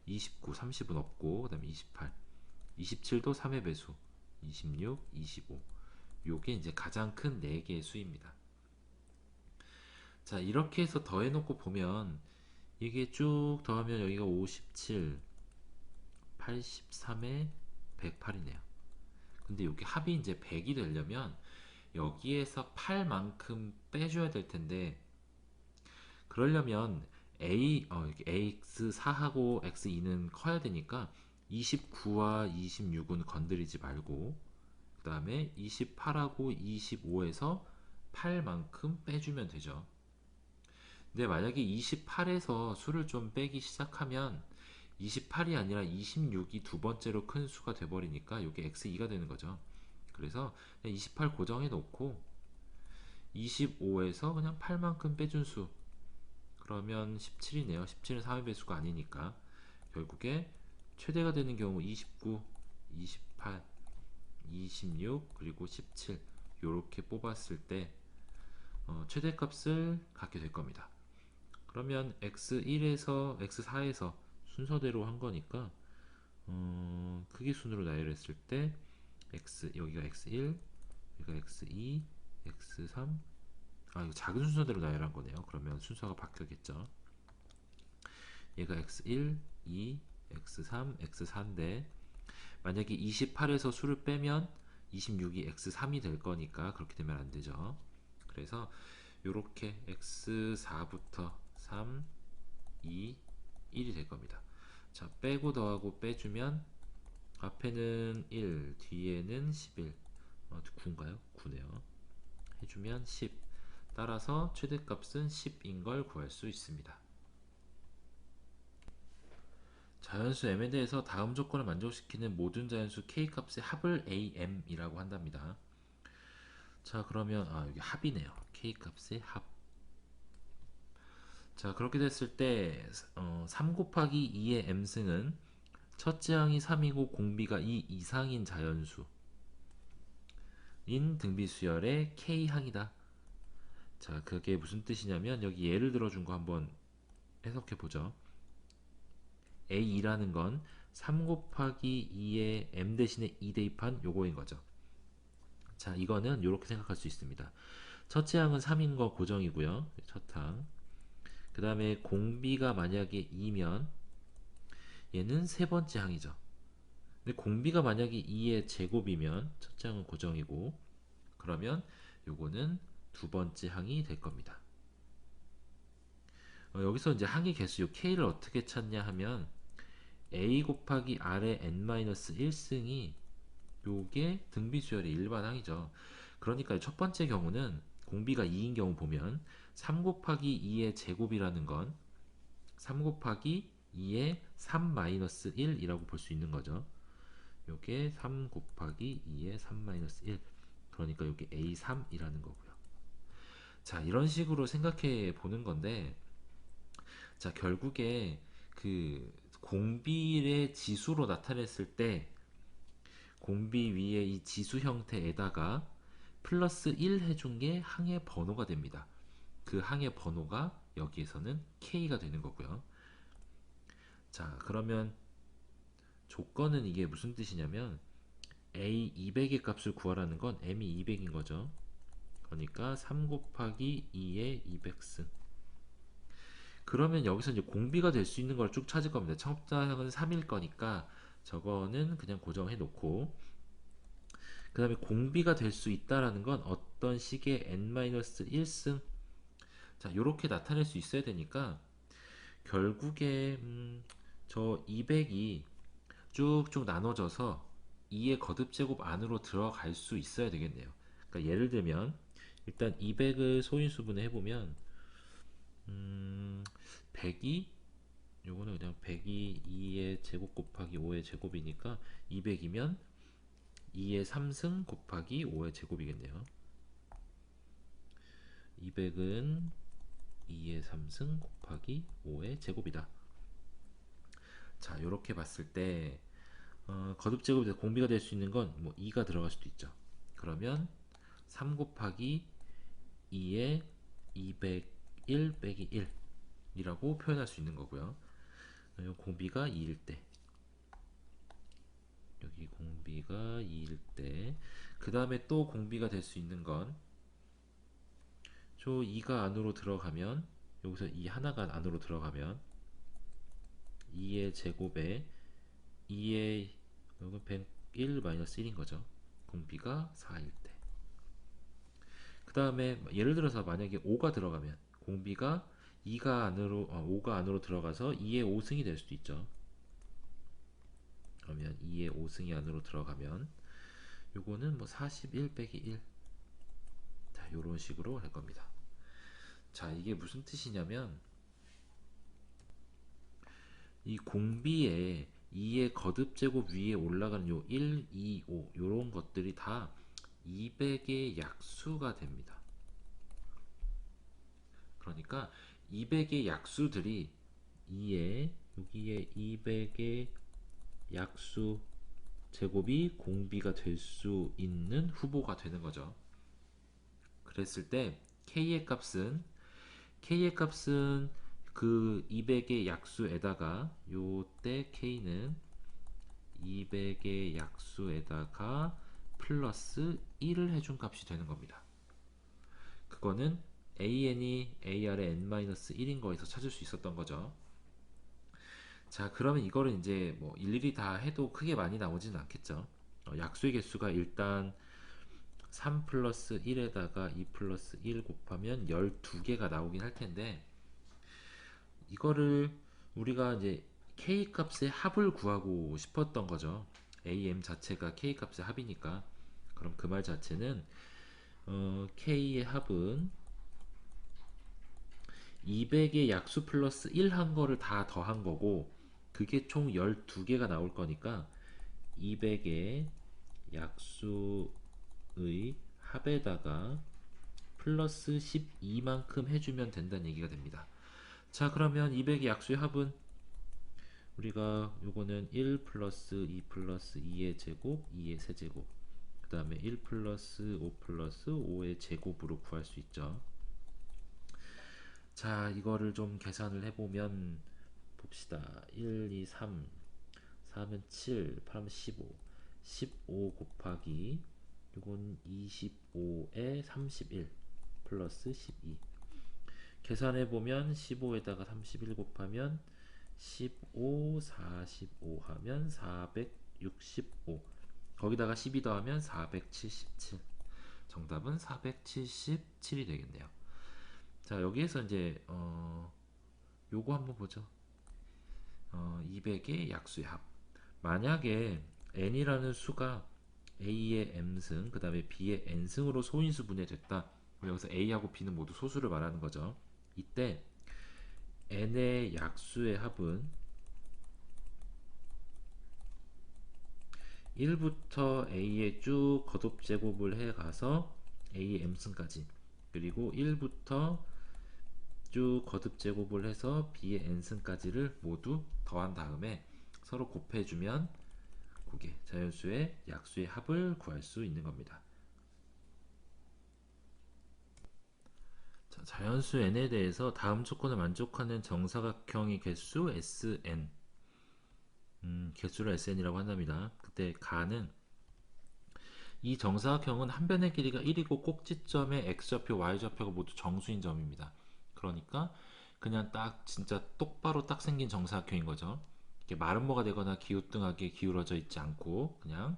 29, 30은 없고, 그 다음에 28, 27도 3의 배수, 26, 25. 요게 이제 가장 큰 4개의 수입니다. 자, 이렇게 해서 더해놓고 보면 이게 쭉 더하면 여기가 57, 83에 108이네요. 근데 여기 합이 이제 100이 되려면 여기에서 8만큼 빼줘야 될 텐데, 그러려면 AX4하고 X2는 커야 되니까 29와 26은 건드리지 말고 그 다음에 28하고 25에서 8만큼 빼주면 되죠. 근데 만약에 28에서 수를 좀 빼기 시작하면 28이 아니라 26이 두 번째로 큰 수가 돼버리니까 이게 X2가 되는 거죠. 그래서 28 고정해 놓고 25에서 그냥 8만큼 빼준 수, 그러면 17이네요. 17은 3의 배수가 아니니까 결국에 최대가 되는 경우 29, 28, 26 그리고 17 이렇게 뽑았을 때 최대값을 갖게 될 겁니다. 그러면 x1에서 x4에서 순서대로 한 거니까 크기 순으로 나열했을 때 여기가 x1, 여기가 x2, x3, 이거 작은 순서대로 나열한 거네요. 그러면 순서가 바뀌었겠죠. 얘가 x1, 2, x3, x4인데 만약에 28에서 수를 빼면 26이 x3이 될 거니까 그렇게 되면 안 되죠. 그래서 이렇게 x4부터 3, 2, 1이 될 겁니다. 자, 빼고 더하고 빼주면 앞에는 1, 뒤에는 11, 9인가요? 9네요. 해주면 10. 따라서 최대값은 10인 걸 구할 수 있습니다. 자연수 m에 대해서 다음 조건을 만족시키는 모든 자연수 k 값의 합을 am이라고 한답니다. 자, 그러면 여기 합이네요. k 값의 합. 자, 그렇게 됐을 때 3 곱하기 2의 m승은 첫째 항이 3이고 공비가 2 이상인 자연수인 등비수열의 k항이다. 자, 그게 무슨 뜻이냐면 여기 예를 들어준 거 한번 해석해 보죠. A2라는 건 3 곱하기 2의 m 대신에 2 대입한 요거인 거죠. 자, 이거는 이렇게 생각할 수 있습니다. 첫째 항은 3인 거 고정이고요. 첫 항. 그 다음에 공비가 만약에 2면 얘는 세 번째 항이죠. 근데 공비가 만약에 2의 제곱이면 첫째 항은 고정이고 그러면 요거는 두 번째 항이 될 겁니다. 여기서 이제 항의 개수 요 k를 어떻게 찾냐 하면 a 곱하기 r의 n-1승이 요게 등비수열의 일반항이죠. 그러니까 첫 번째 경우는 공비가 2인 경우 보면 3 곱하기 2의 제곱이라는 건 3 곱하기 2의 3-1이라고 볼 수 있는 거죠. 요게 3 곱하기 2의 3-1, 그러니까 요게 A3이라는 거고요. 자, 이런 식으로 생각해 보는 건데, 자, 결국에 그 공비의 지수로 나타냈을 때 공비 위에 이 지수 형태에다가 플러스 1 해준 게 항의 번호가 됩니다. 그 항의 번호가 여기에서는 K가 되는 거고요. 자, 그러면 조건은 이게 무슨 뜻이냐면 A 200의 값을 구하라는 건 M이 200인 거죠. 그러니까 3 곱하기 2의 200승. 그러면 여기서 이제 공비가 될 수 있는 걸 쭉 찾을 겁니다. 청업자항은 3일 거니까 저거는 그냥 고정해 놓고 그 다음에 공비가 될 수 있다라는 건 어떤 식의 n-1승, 자, 요렇게 나타낼 수 있어야 되니까 결국에 저 200이 쭉쭉 나눠져서 2의 거듭제곱 안으로 들어갈 수 있어야 되겠네요. 그러니까 예를 들면 일단 200을 소인수분해 해보면 100이 요거는 그냥 100이 2의 제곱 곱하기 5의 제곱이니까 200이면 2의 3승 곱하기 5의 제곱이겠네요. 200은 2의 3승 곱하기 5의 제곱이다. 자, 요렇게 봤을 때 거듭제곱이 돼서 공비가 될 수 있는 건 뭐 2가 들어갈 수도 있죠. 그러면 3 곱하기 2의 201 빼기 1 이라고 표현할 수 있는 거고요. 공비가 2일 때 여기 공비가 2일 때 그 다음에 또 공비가 될 수 있는 건 저 2가 안으로 들어가면 여기서 이 하나가 안으로 들어가면 2의 제곱에 2의 여기 101-1인 거죠. 공비가 4일 때. 그 다음에 예를 들어서 만약에 5가 들어가면 공비가 2가 안으로 5가 안으로 들어가서 2의 5승이 될 수도 있죠. 그러면 2의 5승이 안으로 들어가면 요거는 뭐 41 빼기 1. 자, 요런 식으로 할 겁니다. 자, 이게 무슨 뜻이냐면 이 공비에 2의 거듭제곱 위에 올라가는 요 1, 2, 5 요런 것들이 다 200의 약수가 됩니다. 그러니까 200의 약수들이 2에 여기에 200의 약수 제곱이 공비가 될 수 있는 후보가 되는 거죠. 그랬을 때 K의 값은 그 200의 약수에다가 요때 K는 200의 약수에다가 플러스 1을 해준 값이 되는 겁니다. 그거는 AN이 AR의 n-1인 거에서 찾을 수 있었던 거죠. 자, 그러면 이거를 이제 뭐 일일이 다 해도 크게 많이 나오지는 않겠죠. 약수의 개수가 일단 3 플러스 1에다가 2 플러스 1 곱하면 12개가 나오긴 할 텐데, 이거를 우리가 이제 K 값의 합을 구하고 싶었던 거죠. AM 자체가 K 값의 합이니까. 그럼 그 말 자체는 K의 합은 200의 약수 플러스 1 한 거를 다 더한 거고, 그게 총 12개가 나올 거니까 200의 약수의 합에다가 플러스 12만큼 해주면 된다는 얘기가 됩니다. 자, 그러면 200의 약수의 합은 우리가 요거는 1 플러스 2 플러스 2의 제곱 2의 세제곱, 그 다음에 1 플러스 5 플러스 5의 제곱으로 구할 수 있죠. 자, 이거를 좀 계산을 해보면 봅시다. 1, 2, 3 4면 7, 8면 15 15 곱하기 이건 25에 31 플러스 12, 계산해보면 15에다가 31 곱하면 15, 45 하면 465, 거기다가 12 더하면 477, 정답은 477이 되겠네요. 자, 여기에서 이제 요거 한번 보죠. 200의 약수의 합. 만약에 n이라는 수가 a의 m승 그 다음에 b의 n승으로 소인수 분해됐다. 여기서 a하고 b는 모두 소수를 말하는 거죠. 이때 n의 약수의 합은 1부터 a의 쭉 거듭 제곱을 해 가서 a의 m승까지, 그리고 1부터 쭉 거듭 제곱을 해서 b의 n승까지를 모두 더한 다음에 서로 곱해주면 그게 자연수의 약수의 합을 구할 수 있는 겁니다. 자, 자연수 n에 대해서 다음 조건을 만족하는 정사각형의 개수 Sn, 개수를 Sn이라고 한답니다. 그때 가는 이 정사각형은 한 변의 길이가 1이고 꼭지점의 x좌표, y좌표가 모두 정수인 점입니다. 그러니까 그냥 딱 진짜 똑바로 딱 생긴 정사각형인 거죠. 이렇게 마름모가 되거나 기우뚱하게 기울어져 있지 않고 그냥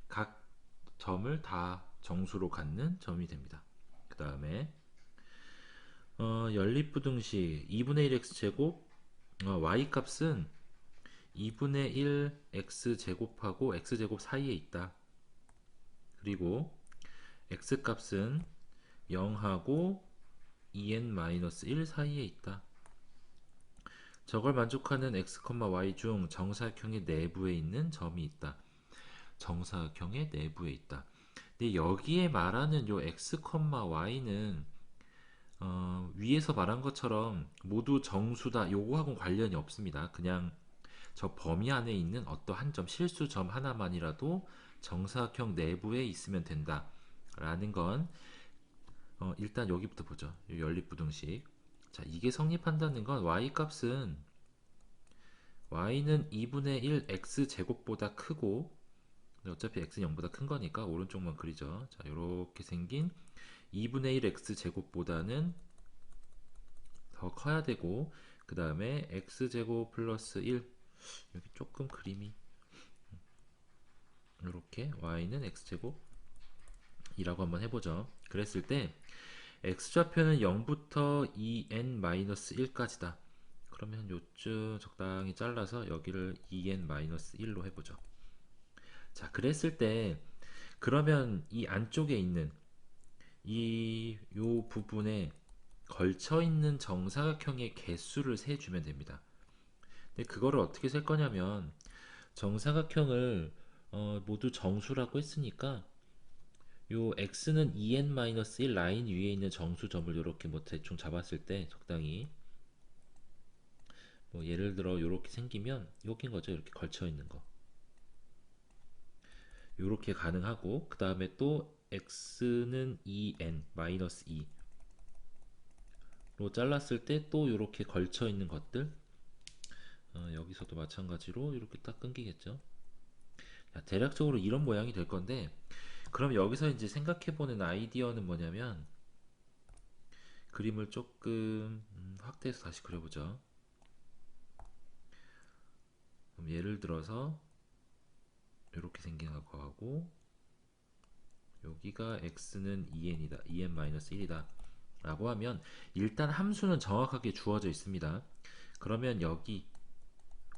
각 점을 다 정수로 갖는 점이 됩니다. 그 다음에 연립부등식 2분의 1 x제곱, y 값은 2분의 1 x제곱하고 x제곱 사이에 있다. 그리고 x 값은 0하고 2n-1 사이에 있다. 저걸 만족하는 x, y 중 정사각형의 내부에 있는 점이 있다. 정사각형의 내부에 있다. 근데 여기에 말하는 요 x, y는 위에서 말한 것처럼 모두 정수다 요거하고는 관련이 없습니다. 그냥 저 범위 안에 있는 어떠한 점, 실수점 하나만이라도 정사각형 내부에 있으면 된다 라는 건 일단 여기부터 보죠. 연립부등식. 자, 이게 성립한다는 건 y는 2분의 1 x제곱보다 크고, 어차피 x는 0보다 큰 거니까 오른쪽만 그리죠. 자, 이렇게 생긴 2분의 1 x제곱보다는 더 커야 되고, 그 다음에 x제곱 플러스 1, 여기 조금 그림이 이렇게 y는 x제곱이라고 한번 해보죠. 그랬을 때 x좌표는 0부터 2n-1까지다. 그러면 요쯤 적당히 잘라서 여기를 2n-1로 해보죠. 자, 그랬을 때 그러면 이 안쪽에 있는 요 부분에 걸쳐 있는 정사각형의 개수를 세주면 됩니다. 근데 그거를 어떻게 셀 거냐면 정사각형을 모두 정수라고 했으니까 요 x는 2n-1 라인 위에 있는 정수점을 이렇게 뭐 대충 잡았을 때 적당히 뭐 예를 들어 이렇게 생기면 여긴 거죠. 이렇게 걸쳐 있는 거. 이렇게 가능하고 그 다음에 또 x는 2n-2로 잘랐을 때 또 이렇게 걸쳐 있는 것들 여기서도 마찬가지로 이렇게 딱 끊기겠죠. 자, 대략적으로 이런 모양이 될 건데 그럼 여기서 이제 생각해보는 아이디어는 뭐냐면 그림을 조금 확대해서 다시 그려보죠. 그럼 예를 들어서 이렇게 생긴 거하고 여기가 x는 2n이다 2n-1이다 라고 하면 일단 함수는 정확하게 주어져 있습니다. 그러면 여기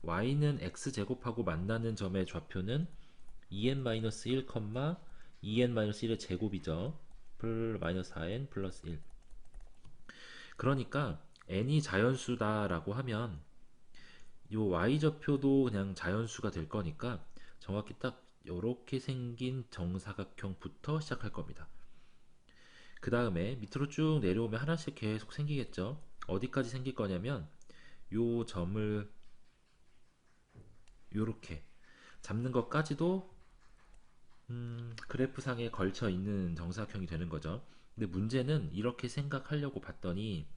y는 x제곱하고 만나는 점의 좌표는 2n-1, 2n-1의 제곱이죠. -4n 플러스 1. 그러니까 n이 자연수다 라고 하면 이 y좌표도 그냥 자연수가 될 거니까 정확히 딱 이렇게 생긴 정사각형부터 시작할 겁니다. 그 다음에 밑으로 쭉 내려오면 하나씩 계속 생기겠죠. 어디까지 생길 거냐면 요 점을 요렇게 잡는 것까지도 그래프상에 걸쳐 있는 정사각형이 되는 거죠. 근데 문제는 이렇게 생각하려고 봤더니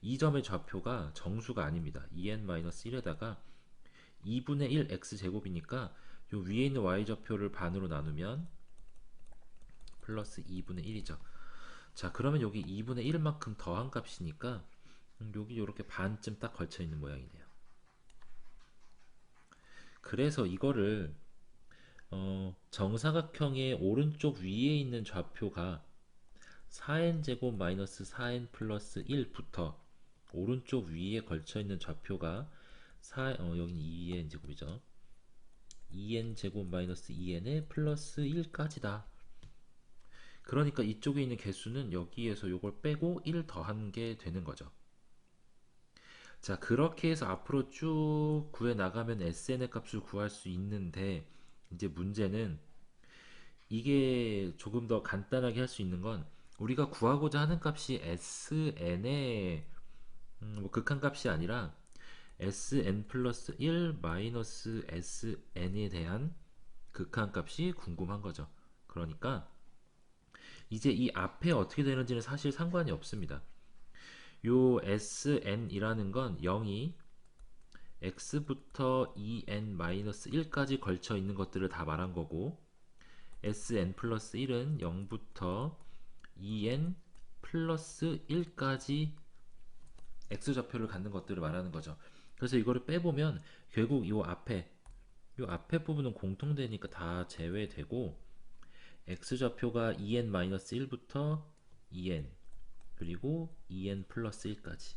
이 점의 좌표가 정수가 아닙니다. 2n-1에다가 2분의 1 x제곱이니까 요 위에 있는 y좌표를 반으로 나누면 플러스 2분의 1이죠. 자, 그러면 여기 2분의 1만큼 더한 값이니까 여기 이렇게 반쯤 딱 걸쳐 있는 모양이네요. 그래서 이거를 정사각형의 오른쪽 위에 있는 좌표가 4n제곱 마이너스 4n 플러스 1부터 오른쪽 위에 걸쳐 있는 좌표가 여기는 2n제곱이죠. 2n제곱 마이너스 2n에 플러스 1까지다. 그러니까 이쪽에 있는 개수는 여기에서 요걸 빼고 1 더한 게 되는 거죠. 자, 그렇게 해서 앞으로 쭉 구해 나가면 SN의 값을 구할 수 있는데 이제 문제는 이게 조금 더 간단하게 할 수 있는 건 우리가 구하고자 하는 값이 SN의 뭐 극한값이 아니라 SN 플러스 1 마이너스 SN에 대한 극한값이 궁금한 거죠. 그러니까 이제 이 앞에 어떻게 되는지는 사실 상관이 없습니다. 요 SN이라는 건 0이 x부터 2n-1까지 걸쳐 있는 것들을 다 말한 거고 sn 플러스 1은 0부터 2n 플러스 1까지 x좌표를 갖는 것들을 말하는 거죠. 그래서 이거를 빼보면 결국 요 앞에 부분은 공통되니까 다 제외되고 x좌표가 2n-1부터 2n 그리고 2n 플러스 1까지.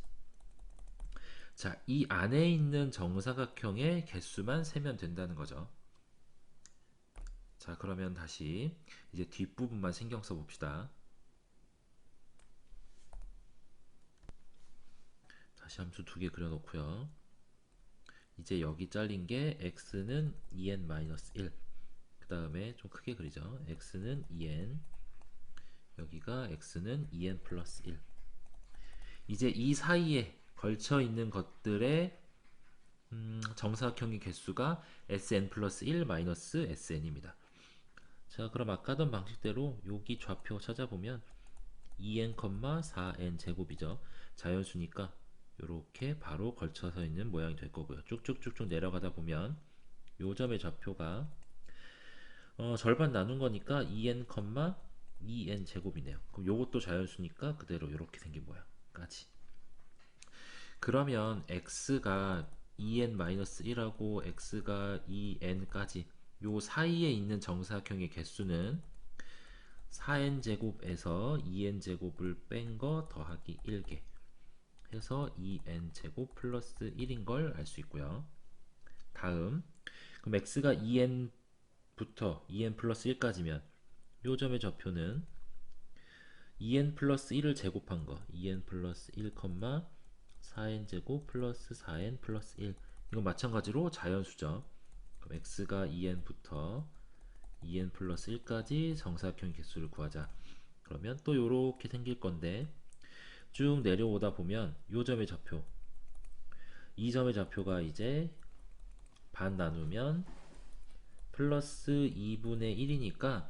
자, 이 안에 있는 정사각형의 개수만 세면 된다는 거죠. 자, 그러면 다시 이제 뒷부분만 신경 써 봅시다. 다시 함수 두 개 그려놓고요. 이제 여기 잘린 게 x는 2n-1. 그 다음에 좀 크게 그리죠. x는 2n, 여기가 x는 2n 플러스 1. 이제 이 사이에 걸쳐 있는 것들의 정사각형의 개수가 sn 플러스 1 마이너스 sn입니다. 자, 그럼 아까 던 방식대로 여기 좌표 찾아보면 2n, 4n 제곱이죠. 자연수니까 이렇게 바로 걸쳐서 있는 모양이 될 거고요. 쭉쭉쭉쭉 내려가다 보면 요 점의 좌표가 절반 나눈 거니까 2n, 2n 제곱이네요. 그럼 요것도 자연수니까 그대로 이렇게 생긴 모양까지. 그러면 x가 2n-1하고 x가 2n까지 요 사이에 있는 정사각형의 개수는 4n제곱에서 2n제곱을 뺀 거 더하기 1개 해서 2n제곱 플러스 1인 걸 알 수 있고요. 다음, 그럼 x가 2n부터 2n 플러스 1까지면 요 점의 좌표는 2n 플러스 1을 제곱한 거 2n 플러스 1, 4n 제곱 플러스 4n 플러스 1. 이건 마찬가지로 자연수죠. 그럼 x가 2n부터 2n 플러스 1까지 정사각형 개수를 구하자. 그러면 또 요렇게 생길 건데 쭉 내려오다 보면 요 점의 좌표, 이 점의 좌표가 이제 반 나누면 플러스 2분의 1이니까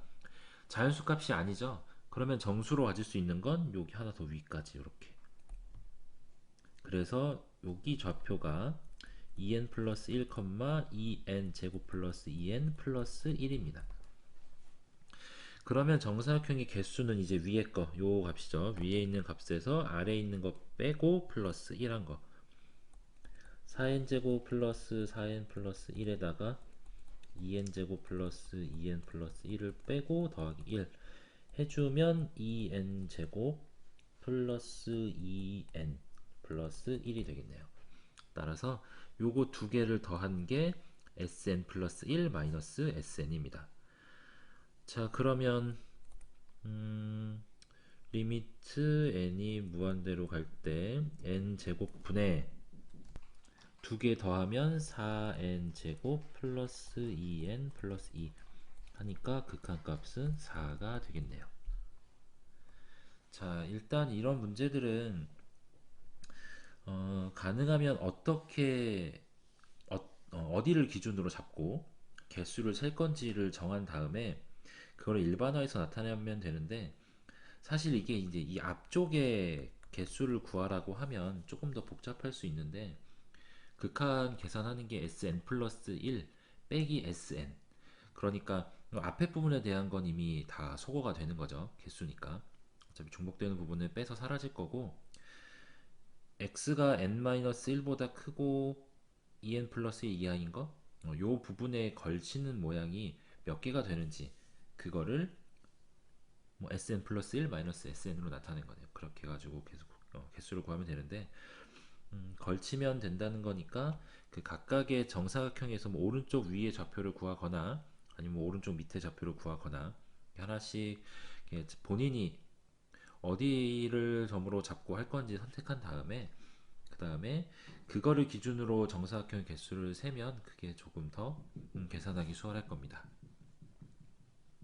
자연수 값이 아니죠. 그러면 정수로 가질 수 있는 건 여기 하나 더 위까지 이렇게. 그래서 여기 좌표가 2n 플러스 1, 2n 제곱 플러스 2n 플러스 1입니다. 그러면 정사각형의 개수는 이제 위에 거, 요 값이죠. 위에 있는 값에서 아래에 있는 거 빼고 플러스 1한 거. 4n 제곱 플러스 4n 플러스 1에다가 2n 제곱 플러스 2n 플러스 1을 빼고 더하기 1 해주면 2n 제곱 플러스 2n 플러스 1이 되겠네요. 따라서 요거 두 개를 더한 게 sn 플러스 1 마이너스 sn입니다. 자, 그러면 리미트 n이 무한대로 갈 때 n 제곱분에 두 개 더하면 4n 제곱 플러스 2n 플러스 2 하니까 극한값은 4가 되겠네요. 자, 일단 이런 문제들은 가능하면 어디를 기준으로 잡고 개수를 셀 건지를 정한 다음에 그걸 일반화해서 나타내면 되는데, 사실 이게 이제 이 앞쪽에 개수를 구하라고 하면 조금 더 복잡할 수 있는데, 극한 계산하는 게 sn 플러스 1 빼기 sn, 그러니까 앞에 부분에 대한 건 이미 다 소거가 되는 거죠. 개수니까 어차피 중복되는 부분은 빼서 사라질 거고, x가 n-1보다 크고 2n 플러스 1 이하인 거, 요 부분에 걸치는 모양이 몇 개가 되는지 그거를 뭐 sn 플러스 1 마이너스 sn으로 나타낸 거네요. 그렇게 해가지고 계속 개수를 구하면 되는데, 걸치면 된다는 거니까 그 각각의 정사각형에서 뭐 오른쪽 위의 좌표를 구하거나 아니면 뭐 오른쪽 밑에 좌표를 구하거나 하나씩 본인이 어디를 점으로 잡고 할 건지 선택한 다음에 그 다음에 그거를 기준으로 정사각형 개수를 세면 그게 조금 더 계산하기 수월할 겁니다.